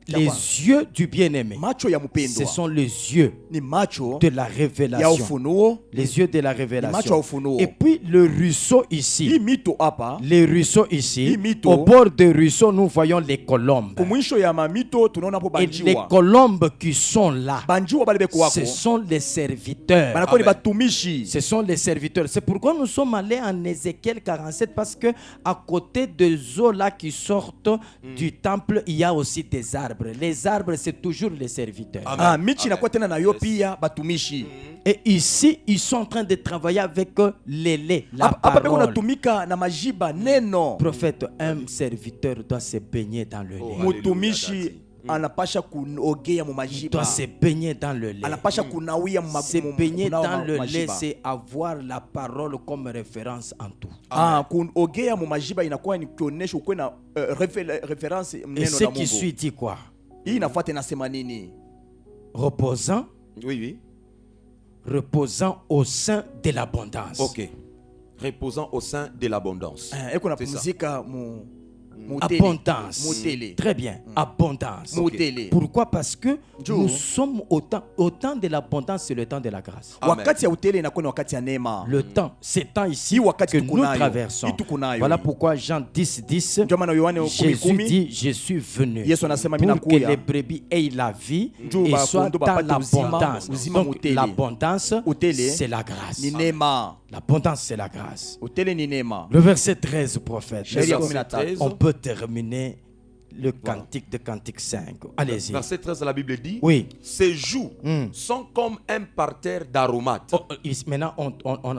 Les yeux du bien-aimé.
macho ya
Ce
mpendwa
sont les yeux
ni macho
de la
ya
révélation.
ufunuo.
Les yeux de la
Ni macho ya
révélation.
ufunuo.
Et puis le ruisseau
Hii
ici.
mito hapa
Les ruisseaux ici.
Mito.
Au bord des ruisseaux, nous voyons les colombes.
kumwisho ya mamito tunaona hapo
Et les
banjiwa.
colombes qui sont là,
Banjiwa bale beko wako
ce sont les serviteurs.
banakuwa ni
Amen.
batumishi.
Ce sont les serviteurs. C'est pourquoi nous sommes allés en Ézéchiel 47 parce que à côté des eaux là qui sortent du temple, il y a aussi des arbres. Les arbres, c'est toujours les serviteurs.
Amen.
Michi inakuwa tena na yo pia batumishi.
Et ici, ils sont en train de travailler avec les laits, la
Hapa beko
parole.
natumika na majiba neno.
Prophète, un serviteur doit se baigner dans le lait.
Oh,
Mutumishi anapasha kuogea mu majiba.
Doit se baigner dans le lait.
Anapasha kunawia mu
Se baigner dans le lait,
majiba.
c'est avoir la parole comme référence en tout.
Kuogea mu majiba inakuwa ni kuonesha ukwe na référence
Et
neno
ce
la
qui
Mungu.
suit dit quoi?
Hii inafuata inasema nini?
Reposant,
Oui, oui.
reposant au sein de l'abondance.
Ok. Reposant au sein de l'abondance.
Eko na
C'est ça.
pumzika mu
Abondance.
Mutele.
Très bien. Abondance.
Mutele.
Pourquoi? Parce que
Joe.
nous sommes au temps de l'abondance, c'est le temps de la grâce.
Amen.
Wakati ya utele inakuwa ni wakati ya neema.
Le temps, ce temps ici
Hii wakati
que nous
tukunayo.
traversons.
Hii tukunayo.
Voilà pourquoi Jean 10:10,
Ndio maana Yohane
Jésus
10:10
dit, je suis venu
Yesu anasema mimi
pour que
nakuya.
les brebis aient la vie
Njoo
et
ba-
soient
ndo
dans
bapate uzima,
l'abondance.
uzima
Donc
mutele.
l'abondance,
Utele
c'est la grâce.
ni neema.
L'abondance, c'est la grâce.
Utele ni neema.
Le verset 13, prophète.
Shairi ya
Verset
13.
On peut terminer le cantique de cantique 5. Allez-y.
Verset 13 la Bible dit,
Oui.
ces joues sont comme un parterre d'aromates.
Oh, maintenant,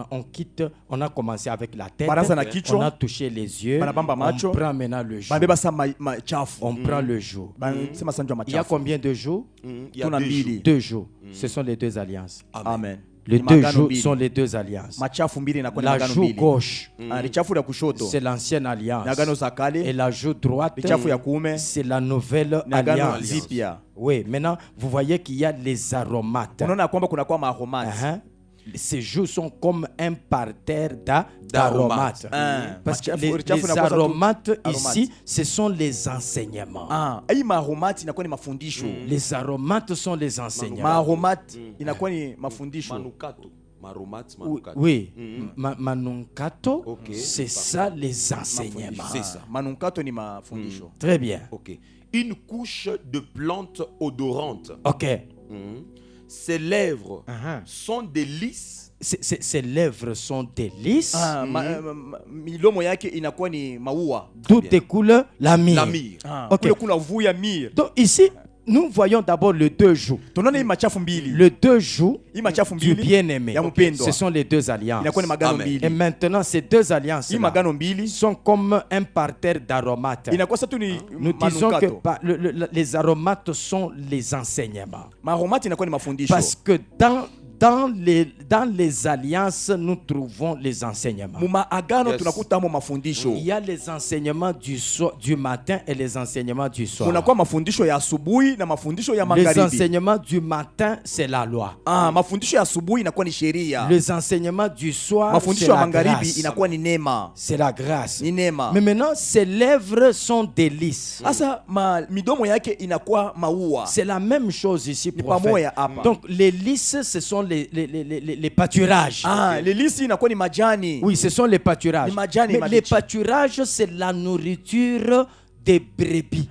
on quitte, on a commencé avec la tête,
Baraza na kichwa.
on a touché les yeux,
Banabamba macho.
on prend maintenant le jour.
Babeba sa machafu.
On prend le jour.
Sema sanjwa
Il y a
machafu.
combien de jours?
Il y a
Tuna
deux
mbili.
jours.
2 jours. Ce sont les deux alliances.
Amen.
Les
Ni
2
magano
jours
mbili.
sont les deux alliances.
Machafu mbili inakuwa ni
La
magano
joue
mbili.
gauche,
Lichafu ya kushoto
c'est l'ancienne alliance.
ni agano za
Et
kale.
la joue droite,
Lichafu ya kuume
c'est la nouvelle
ni agano
alliance.
zipya.
Oui, maintenant, vous voyez qu'il y a les aromates.
Unaona kwamba kuna kwa maaromati.
Hein? Ces jours sont comme un parterre d'aromates. Parce que les aromates ici, ce sont les enseignements.
Hii maaromati inakuwa ni mafundisho.
Les aromates sont les enseignements.
Maaromati inakuwa ni mafundisho.
Manukato. Maromates, manukato.
Oui, manunkato,
Ok.
c'est ça les enseignements.
C'est ça.
Manunkato ni mafundisho.
Très bien.
Ok. Une couche de plantes odorantes.
Ok.
Ses lèvres
Uh-huh.
sont des lys.
Ses lèvres sont des lys,
Milomo yake inakuwa ni maua.
d'où découle la myrrhe.
La myrrhe.
Ok.
Kule kuna uvu ya mir.
Donc ici, nous voyons d'abord les 2 jours.
Tunaona hii machafu mbili.
Les 2 jours
Hii machafu
du
mbili
bien-aimé.
ya mpendwa.
Ce sont les deux alliances.
Inakuwa ni magano
Amen.
Et
mbili.
maintenant, ces deux alliances
Hii magano mbili
sont comme un parterre d'aromates.
inakuwa sasa tu ni
Nous disons que
manukato.
les aromates sont les enseignements.
Maaromati inakuwa ni mafundisho.
Parce que dans les alliances, nous trouvons les enseignements.
Mu maagano
Yes.
tunakuta mo mafundisho.
Il y a les enseignements du matin et les enseignements du soir.
Kunakuwa mafundisho ya asubuhi na mafundisho ya
Les
magharibi.
enseignements du matin, c'est la loi.
Mafundisho ya asubuhi inakuwa ni sheria.
Les enseignements du soir, c'est
Mafundisho ya
la
magharibi
grâce.
inakuwa ni neema.
C'est la grâce.
Ni neema.
Mais maintenant, ses lèvres sont des lys.
Sasa midomo yake inakuwa maua.
C'est la même chose ici,
Ni pamoja
prophète.
hapa.
Donc, les lys, ce sont les pâturages.
Lelisi inakuwa ni majani.
Oui, ce sont les pâturages.
Ni majani
Mais les
mabichi.
pâturages, c'est la nourriture des brebis.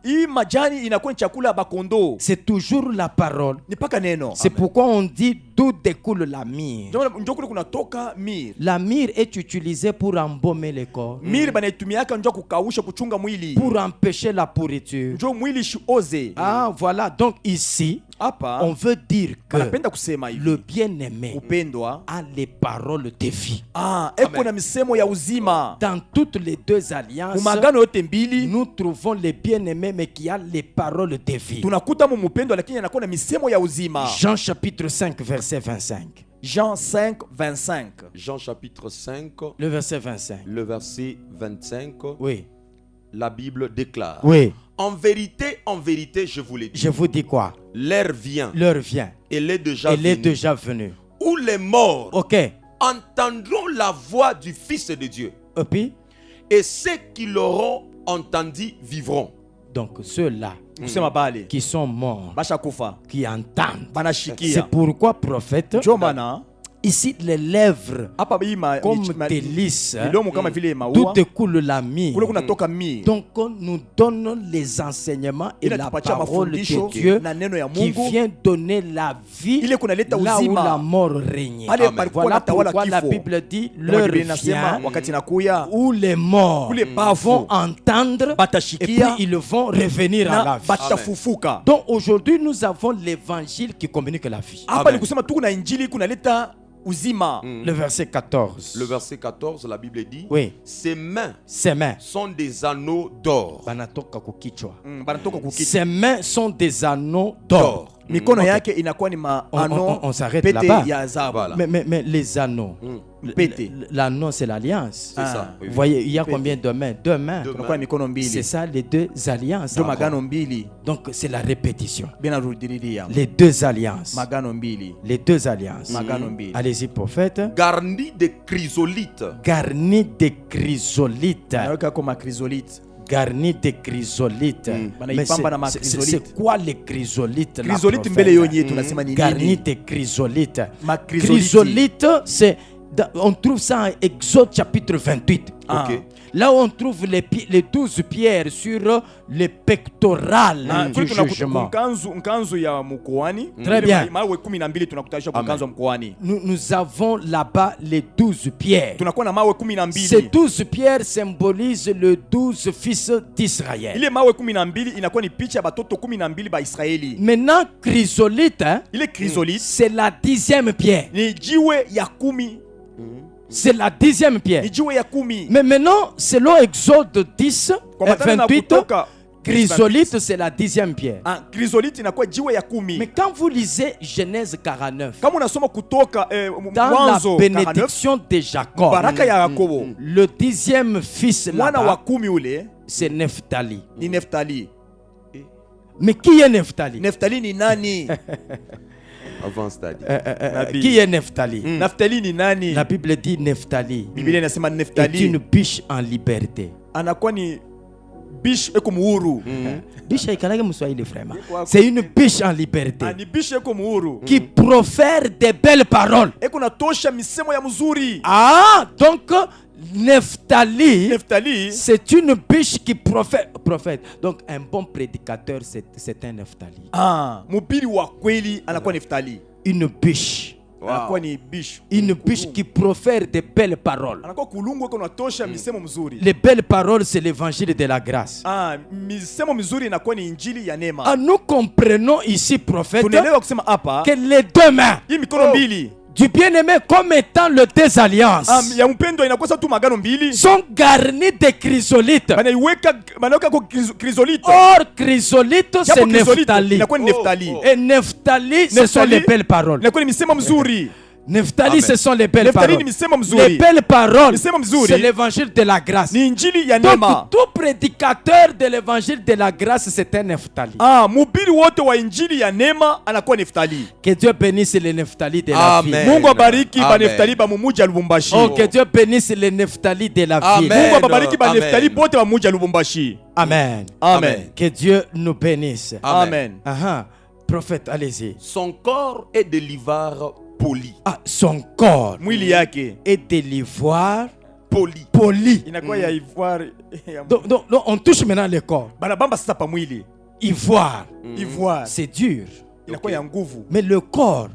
Hii majani inakuwa ni chakula ya bakondo.
C'est toujours la parole.
Ni paka neno.
C'est pourquoi on dit d'où découle la myrrhe.
Ndio kule kunatoka mir.
La myrrhe est utilisée pour embaumer le corps,
Mir banaitumiaka ndio kukausha kuchunga mwili.
pour empêcher la pourriture.
Ndio mwili shioze.
Voilà. Donc ici,
Hapa
on veut dire que
anapenda kusema hivi.
le bien-aimé
Upendwa
a les paroles de vie.
eko na misemo ya uzima.
Dans toutes les deux alliances,
Magano yote mbili
nous trouvons les bien-aimés, mais qui a les paroles de vie.
tunakuta mu mpendwa lakini anakuwa na misemo ya uzima.
Jean chapitre 5, verset 25.
Jean 5:25.
Jean chapitre 5,
Le verset 25.
le verset 25,
Oui.
la Bible déclare.
Oui.
En vérité, je vous l'ai dit.
Je vous dis quoi?
L'heure vient,
L'heure vient.
elle est déjà
Elle est
venue,
déjà venue.
où les morts
Ok.
entendront la voix du Fils de Dieu.
Et puis,
Et ceux qui l'auront entendu vivront.
donc ceux-là
Kusema bale
qui sont morts,
basha kufa
qui entendent. C'est
banashikia.
pourquoi, prophète,
Ndio maana
ici les lèvres
hapa hii
comme des lys,
midomo kama vile
d'où
maua
découle la
kule
myrrhe.
kunatoka mir.
Donc nous donnons les enseignements et la
Inatupatia
parole de
mafundisho
Dieu
na neno ya
qui
Mungu
vient donner la vie
ile kunaleta
là où
uzima.
la mort régnait.
Pale palikuwa
Voilà
na tawala
pourquoi la
kifo.
Bible dit
Kama
l'heure
Biblia inasema
vient
wakati nakuya
où les morts
kule bafu
vont entendre et puis
batashikia
ils vont revenir à la
na
vie.
batafufuka.
Donc aujourd'hui nous avons l'évangile qui communique la vie.
Hapa ni kusema tu kuna injili kunaleta uzima.
Le verset 14.
Le verset 14, la Bible dit,
Oui.
ses mains
sont
des anneaux d'or.
Banatoka kukichwa.
Ses mains sont des anneaux d'or.
Mikono yake inakuwa ni maano
on s'arrête là-bas.
ya azabu.
Voilà.
Mais les anneaux. L'anneau, c'est l'alliance.
C'est ça.
Vous voyez, il y a combien de mains? Deux mains.
Tunakuwa mikono
C'est
mbili.
ça, les deux alliances.
Ndio
encore.
magano mbili.
Donc, c'est la répétition.
Binarudilia.
Les deux alliances.
Magano mbili.
Les deux alliances.
Magano mbili.
Allez-y, prophète.
Garni de chrysolites.
Garni de chrysolites.
Naweka kama chrysolite.
Garni de chrysolites. Mais c'est quoi les chrysolites?
Chrysolite mbele yonye tunasema ni
Garni
nini?
de chrysolites.
Chrysolite.
Chrysolite, c'est on trouve ça en Exode chapitre 28.
Ok.
Là où on trouve les 12 pierres sur les pectorales du jugement.
Nkanzu ya mkoani.
Très bien.
Mawe 12 tunakutanisha kwa nkanzu mkoani.
Nous avons là-bas les 12 pierres.
Tunakuwa na mawe 12.
Ces 12 pierres symbolisent les 12 fils d'Israël.
Ile mawe 12 inakuwa ni picha ya batoto 12 ba Israeli.
Maintenant, chrysolite,
Ile chrysolite
c'est la 10e pierre.
ni jiwe ya 10.
C'est la 10e pierre.
Ni jiwe ya 10.
Mais maintenant, selon Exode 10,
Kwa matana na
28,
kutoka
chrysolite, c'est la 10e pierre.
chrysolite inakuwa jiwe ya 10.
Mais quand vous lisez Genèse 49,
Kama unasoma kutoka
dans la
Mwanzo 49,
bénédiction de Jacob,
baraka ya Yakobo,
le 10e fils
mwana wa
là-bas,
10 ule
c'est Nephtali.
ni Neftali.
Mais qui est Nephtali?
Neftali ni nani?
Avance, Daddy.
Qui est Nephtali?
Naftali ni nani?
La Bible dit Nephtali
Biblia inasema
est
Neftali
une biche en liberté.
anakuwa ni biche eko muhuru.
Biche haikalage mswahili vraiment. C'est une biche en liberté
Ni biche eko muhuru.
qui profère des belles paroles.
Eko natosha misemo ya mzuri.
Ah, donc Nephtali,
Neftali
c'est une biche qui prophète. Donc un bon prédicateur, c'est un Nephtali.
mubiri wa kweli anakuwa Neftali.
Une biche.
Anakuwa ni biche.
Une biche qui profère de belles paroles.
Anakuwa kulungu eko natosha misemo mzuri.
Les belles paroles, c'est l'évangile de la grâce.
Misemo mzuri inakuwa ni injili ya neema.
Nous comprenons ici, prophète,
Tunaelewa kusema hapa
que les deux mains
hii mikono mbili
du bien-aimé comme étant le deux alliances
ya mpendo inakosa tu magano mbili
sont garnies de chrysolites.
banaweka kwa chrysolite.
Or, chrysolite, c'est
Japo chrysolite
Nephtali.
inakuwa ni Neftali.
Et Nephtali, ce sont les belles paroles.
Inakuwa ni misemo mzuri.
Nephtali, ce sont les belles
Neftali
paroles.
ni misemo
Les
mzuri.
belles paroles,
Misemo mzuri.
c'est l'évangile de la grâce.
Ni injili ya
Donc,
neema.
tout prédicateur de l'évangile de la grâce, c'est un Nephtali.
Mhubiri wote wa injili ya neema anakuwa Neftali.
Que Dieu bénisse les Nephtali de la
Amen.
vie.
Mungu abariki ba
Amen.
Neftali ba mumuji ya Lubumbashi.
Oh, que Dieu bénisse les Nephtali de la ville.
Amen.
Mungu abariki ba
Amen.
Neftali bote ba mumuji ya Lubumbashi.
Amen.
Amen.
Que Dieu nous bénisse.
Amen.
Prophète, allez-y.
Son corps est de l'ivoire poli.
Son corps
Mwili yake
est de l'ivoire
Poli.
poli.
inakuwa ya ivoire.
Donc, on touche maintenant le corps.
Banabamba sasa pa mwili.
Ivoire,
Ivoire
c'est dur.
inakuwa ya nguvu.
Mais le corps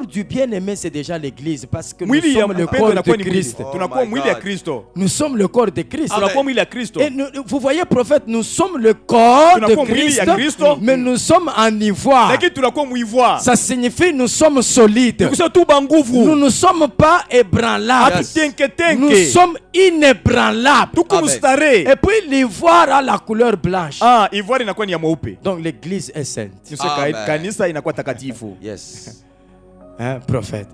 du bien-aimé, c'est déjà l'église. Parce que nous sommes le corps de Christ.
Tunakuwa mwili ya Kristo.
Nous sommes le corps de Christ.
Tunakuwa mwili ya Kristo.
Et vous voyez, prophète, nous sommes le corps de
Tunakuwa mwili ya
Christ,
Kristo.
mais nous sommes en ivoire.
Lakini tunakuwa muivoire.
Ça signifie nous sommes solides.
Kusema tu banguvu.
Nous ne sommes pas ébranlables. Nous sommes inébranlables.
Tuko mustare.
Et puis l'ivoire a la couleur blanche.
Ivoire inakuwa ni ya mweupe.
Donc l'église est sainte.
Kanisa inakuwa takatifu.
Yes.
Hein, prophète.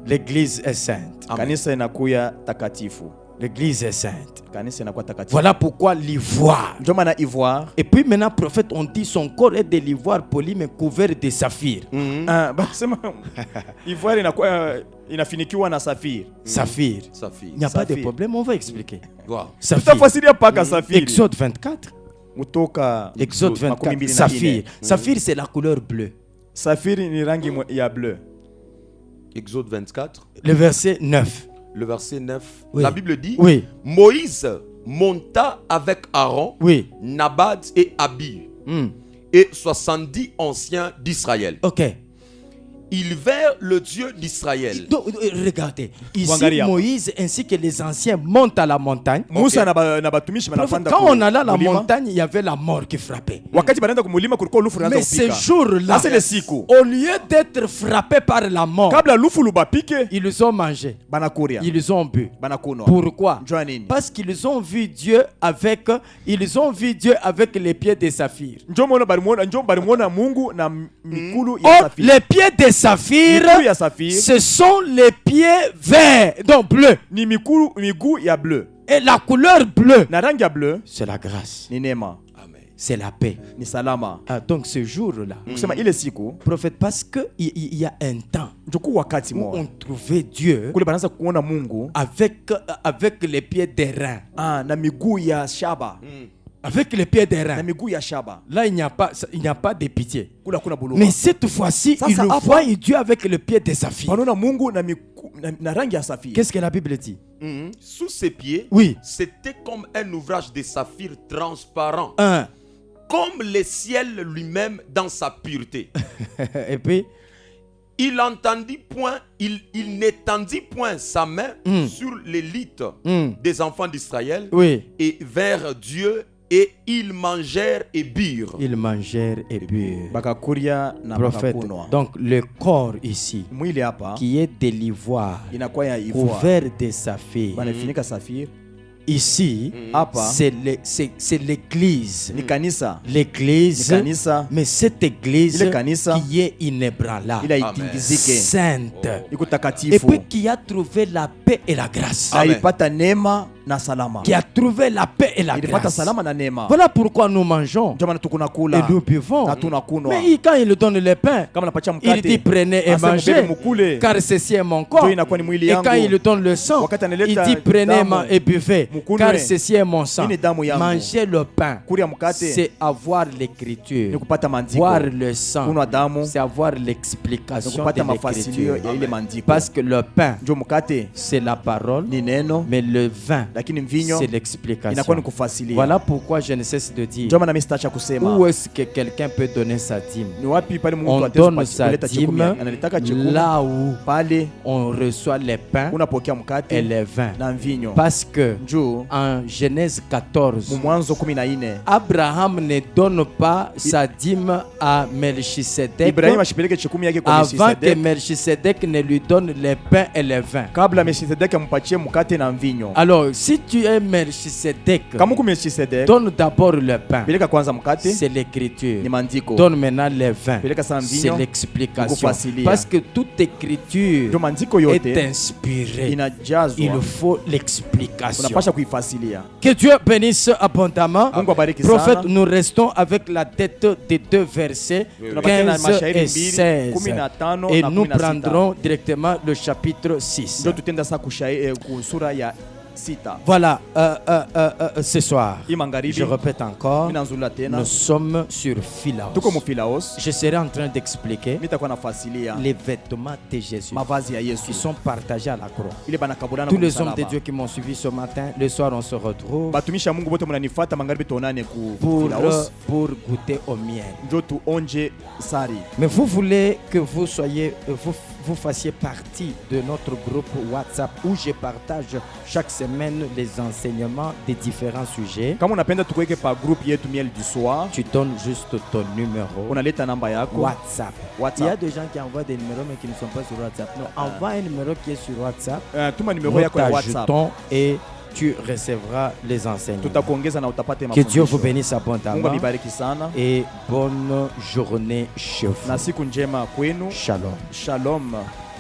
L'église est sainte.
Kanisa inakuwa takatifu.
L'église est sainte.
Kanisa inakuwa takatifu.
Voilà pourquoi l'ivoire.
Ndio maana ivoire.
Et puis maintenant, prophète, on dit son corps est de l'ivoire poli mais couvert de saphir.
Basema ivoire inakuwa inafinikiwa na safiri.
Saphir.
Saphir.
Il n'y a pas de problème, on va expliquer.
Wow.
Tutafasiria paka safiri.
Exode 24. Exode 24. Saphir. Saphir, c'est la couleur bleue.
Safiri ni rangi ya bleu.
Exode 24.
Le verset 9.
Le verset 9.
Oui.
La Bible dit,
oui.
Moïse monta avec Aaron,
oui.
Nabad et Abi, et 70 anciens d'Israël.
Ok.
ils vers le Dieu d'Israël.
Donc, regardez, ici
Wangalia.
Moïse ainsi que les anciens montent à la montagne.
Musa na batumishi banapanda
Quand on allait à la
mulima.
montagne, il y avait la mort qui frappait.
Wakati banaenda kumulima kulikuwa lufu linaanza
Mais ces
kupika.
jours-là,
Sasa ile siku
au lieu d'être frappés par la mort,
kabla lufu lubapike
ils ont mangé,
banakuria
ils ont bu.
banakunwa.
Pourquoi?
Njoo nini?
Parce qu'ils ont vu Dieu avec les pieds de saphir.
Njoo balimuona Mungu na mikulu ya
Or,
safiri.
les pieds de saphir,
Mikulu ya safiri
ce sont les pieds verts, donc bleus.
ni miguu ya bleu.
Et la couleur bleue,
Na rangi ya bleu
c'est la grâce,
ni neema,
c'est la paix.
ni salama.
Ah, donc ce jour-là,
Kusema ile siku
prophète, parce qu'il y a un temps
njoku wakati
où on
moja
trouvait Dieu
kule banaanza kuona Mungu
avec les pieds d'airain.
na miguu ya shaba.
Avec les pieds
Na
d'airain.
miguu ya shaba.
Là, il n'y a pas de pitié.
Kula kuna buluma.
Mais cette fois-ci,
Ça,
il
ça
le
a
voit Dieu avec le pied de saphir.
Banaona Mungu na rangi ya safiri.
Qu'est-ce que la Bible dit?
Sous ses pieds,
Oui.
c'était comme un ouvrage de saphir transparent,
Un.
comme le ciel lui-même dans sa pureté.
Et puis,
Il n'étendit point sa main sur l'élite des enfants d'Israël
oui,
et vers Dieu, et ils mangèrent et burent.
ils mangèrent et burent.
Bakakuria na
Prophète.
bakakunwa.
Donc, le corps ici,
Mwili hapa
qui est de l'ivoire,
inakuwa ya ivoire.
couvert de saphir.
Banafinika safiri.
Ici,
Hapa
c'est l'église.
ni kanisa.
L'église,
Ni kanisa
mais cette église
Ile kanisa
qui est inébranlable,
ila itingizike.
sainte,
Iko
et
takatifu.
puis qui a trouvé la paix et la grâce.
Amen.
Aipata neema na salama.
Qui a trouvé la paix et la
Ilipata
grâce.
salama na neema.
Voilà pourquoi nous mangeons
Ndio maana tukuna
et
kula.
nous buvons.
Na tunakunwa.
Mais quand il donne le pain,
Kama napatia
il
mkate.
dit prenez et
Asema
mangez,
mbebe mukule.
car ceci est mon corps.
Ndio inakuwa ni mwili
Et
yangu.
quand il donne le sang,
Wakati
il
analeta
dit prenez
damu,
et buvez,
mukunwe.
car ceci est mon sang.
Hii ni damu yangu.
Manger le pain,
Kuria mkate
c'est avoir
ni
l'écriture.
kupata maandiko.
Voir le sang,
Kunwa damu
c'est avoir
ni
l'explication
kupata
de
mafasilio
l'écriture.
ya ile maandiko.
Parce que le pain,
Ndio mkate
c'est la parole,
ni neno,
mais le vin,
lakini mvinyo
c'est
inakuwa
l'explication.
ni kufasilia.
Voilà pourquoi je ne cesse de dire,
Ndio maana mimi sitaacha kusema.
où est-ce que quelqu'un peut donner sa dîme?
Ni wapi pale Mungu
On
ataweza
donne sa
kuleta chikumi?
dîme
Analitaka chikumi
là où
pale
on reçoit les pains
unapokea
et
mkate
les vins.
na mvinyo.
Parce que
Njoo
en Genèse 14,
Mwanzo 14
Abraham ne donne pas sa dîme à Melchisedec
Ibrahim ashipeleke chikumi yake kwa
avant que
Melchisedek
Melchisedec ne lui donne les pains et les vins.
kabla Melchisedek ampatie mkate na mvinyo.
Alors, si tu es Melchisedec,
Kama ku Melchisedek
donne d'abord le pain,
peleka kwanza mkate
c'est l'écriture.
ni maandiko.
Donne maintenant les vins,
Peleka sana
c'est
mvinyo
l'explication.
Kufasilia.
Parce que toute écriture
ndio maandiko
est
yote
inspirée.
inajazwa.
Il faut l'explication.
Unapasha kuifasilia.
Que Dieu bénisse abondamment.
Mungu abariki
Prophète,
sana.
nous restons avec la tête des deux versets
Tunabakia na
15
mashairi
et
mbili,
16.
15
Et
na
nous
16.
prendrons directement le chapitre 6.
Ndio tutenda saa kusura ya 6.
Voilà, ce soir,
Hii magharibi
je répète encore,
mimi nazula tena.
nous sommes sur Philaos.
Tuko mu Philaos.
Je serai en train d'expliquer
Nitakuwa nafasilia
les vêtements de Jésus
mavazi ya
qui
Yesu.
sont partagés à la croix.
Ile banakabulana
Tous
kwa
les hommes de
msalaba.
Dieu qui m'ont suivi ce matin, le soir on se retrouve
Batumisha Mungu bote mnanifuata magharibi tuonane ku
pour
Philaos.
goûter au miel.
Ndio tuonje sari.
Mais vous voulez que vous soyez, vous fassiez partie de notre groupe WhatsApp où je partage chaque semaine les enseignements des différents sujets.
Kama unapenda tukuweke pa group yetu miel du soir,
Tu donnes juste ton numéro
unaleta namba yako
WhatsApp. Il y a
WhatsApp.
des gens qui envoient des numéros mais qui ne sont pas sur WhatsApp. Non, envoie un numéro qui est sur WhatsApp.
Tuma
Nous
numero yako ya WhatsApp.
t'ajoutons et tu recevras les enseignements.
Tutakuongeza na utapate
Que Dieu vous
mafundisho.
bénisse
Mungu
abondamment
abibariki sana
et bonne journée chez vous.
na siku njema kwenu.
Shalom.
Shalom.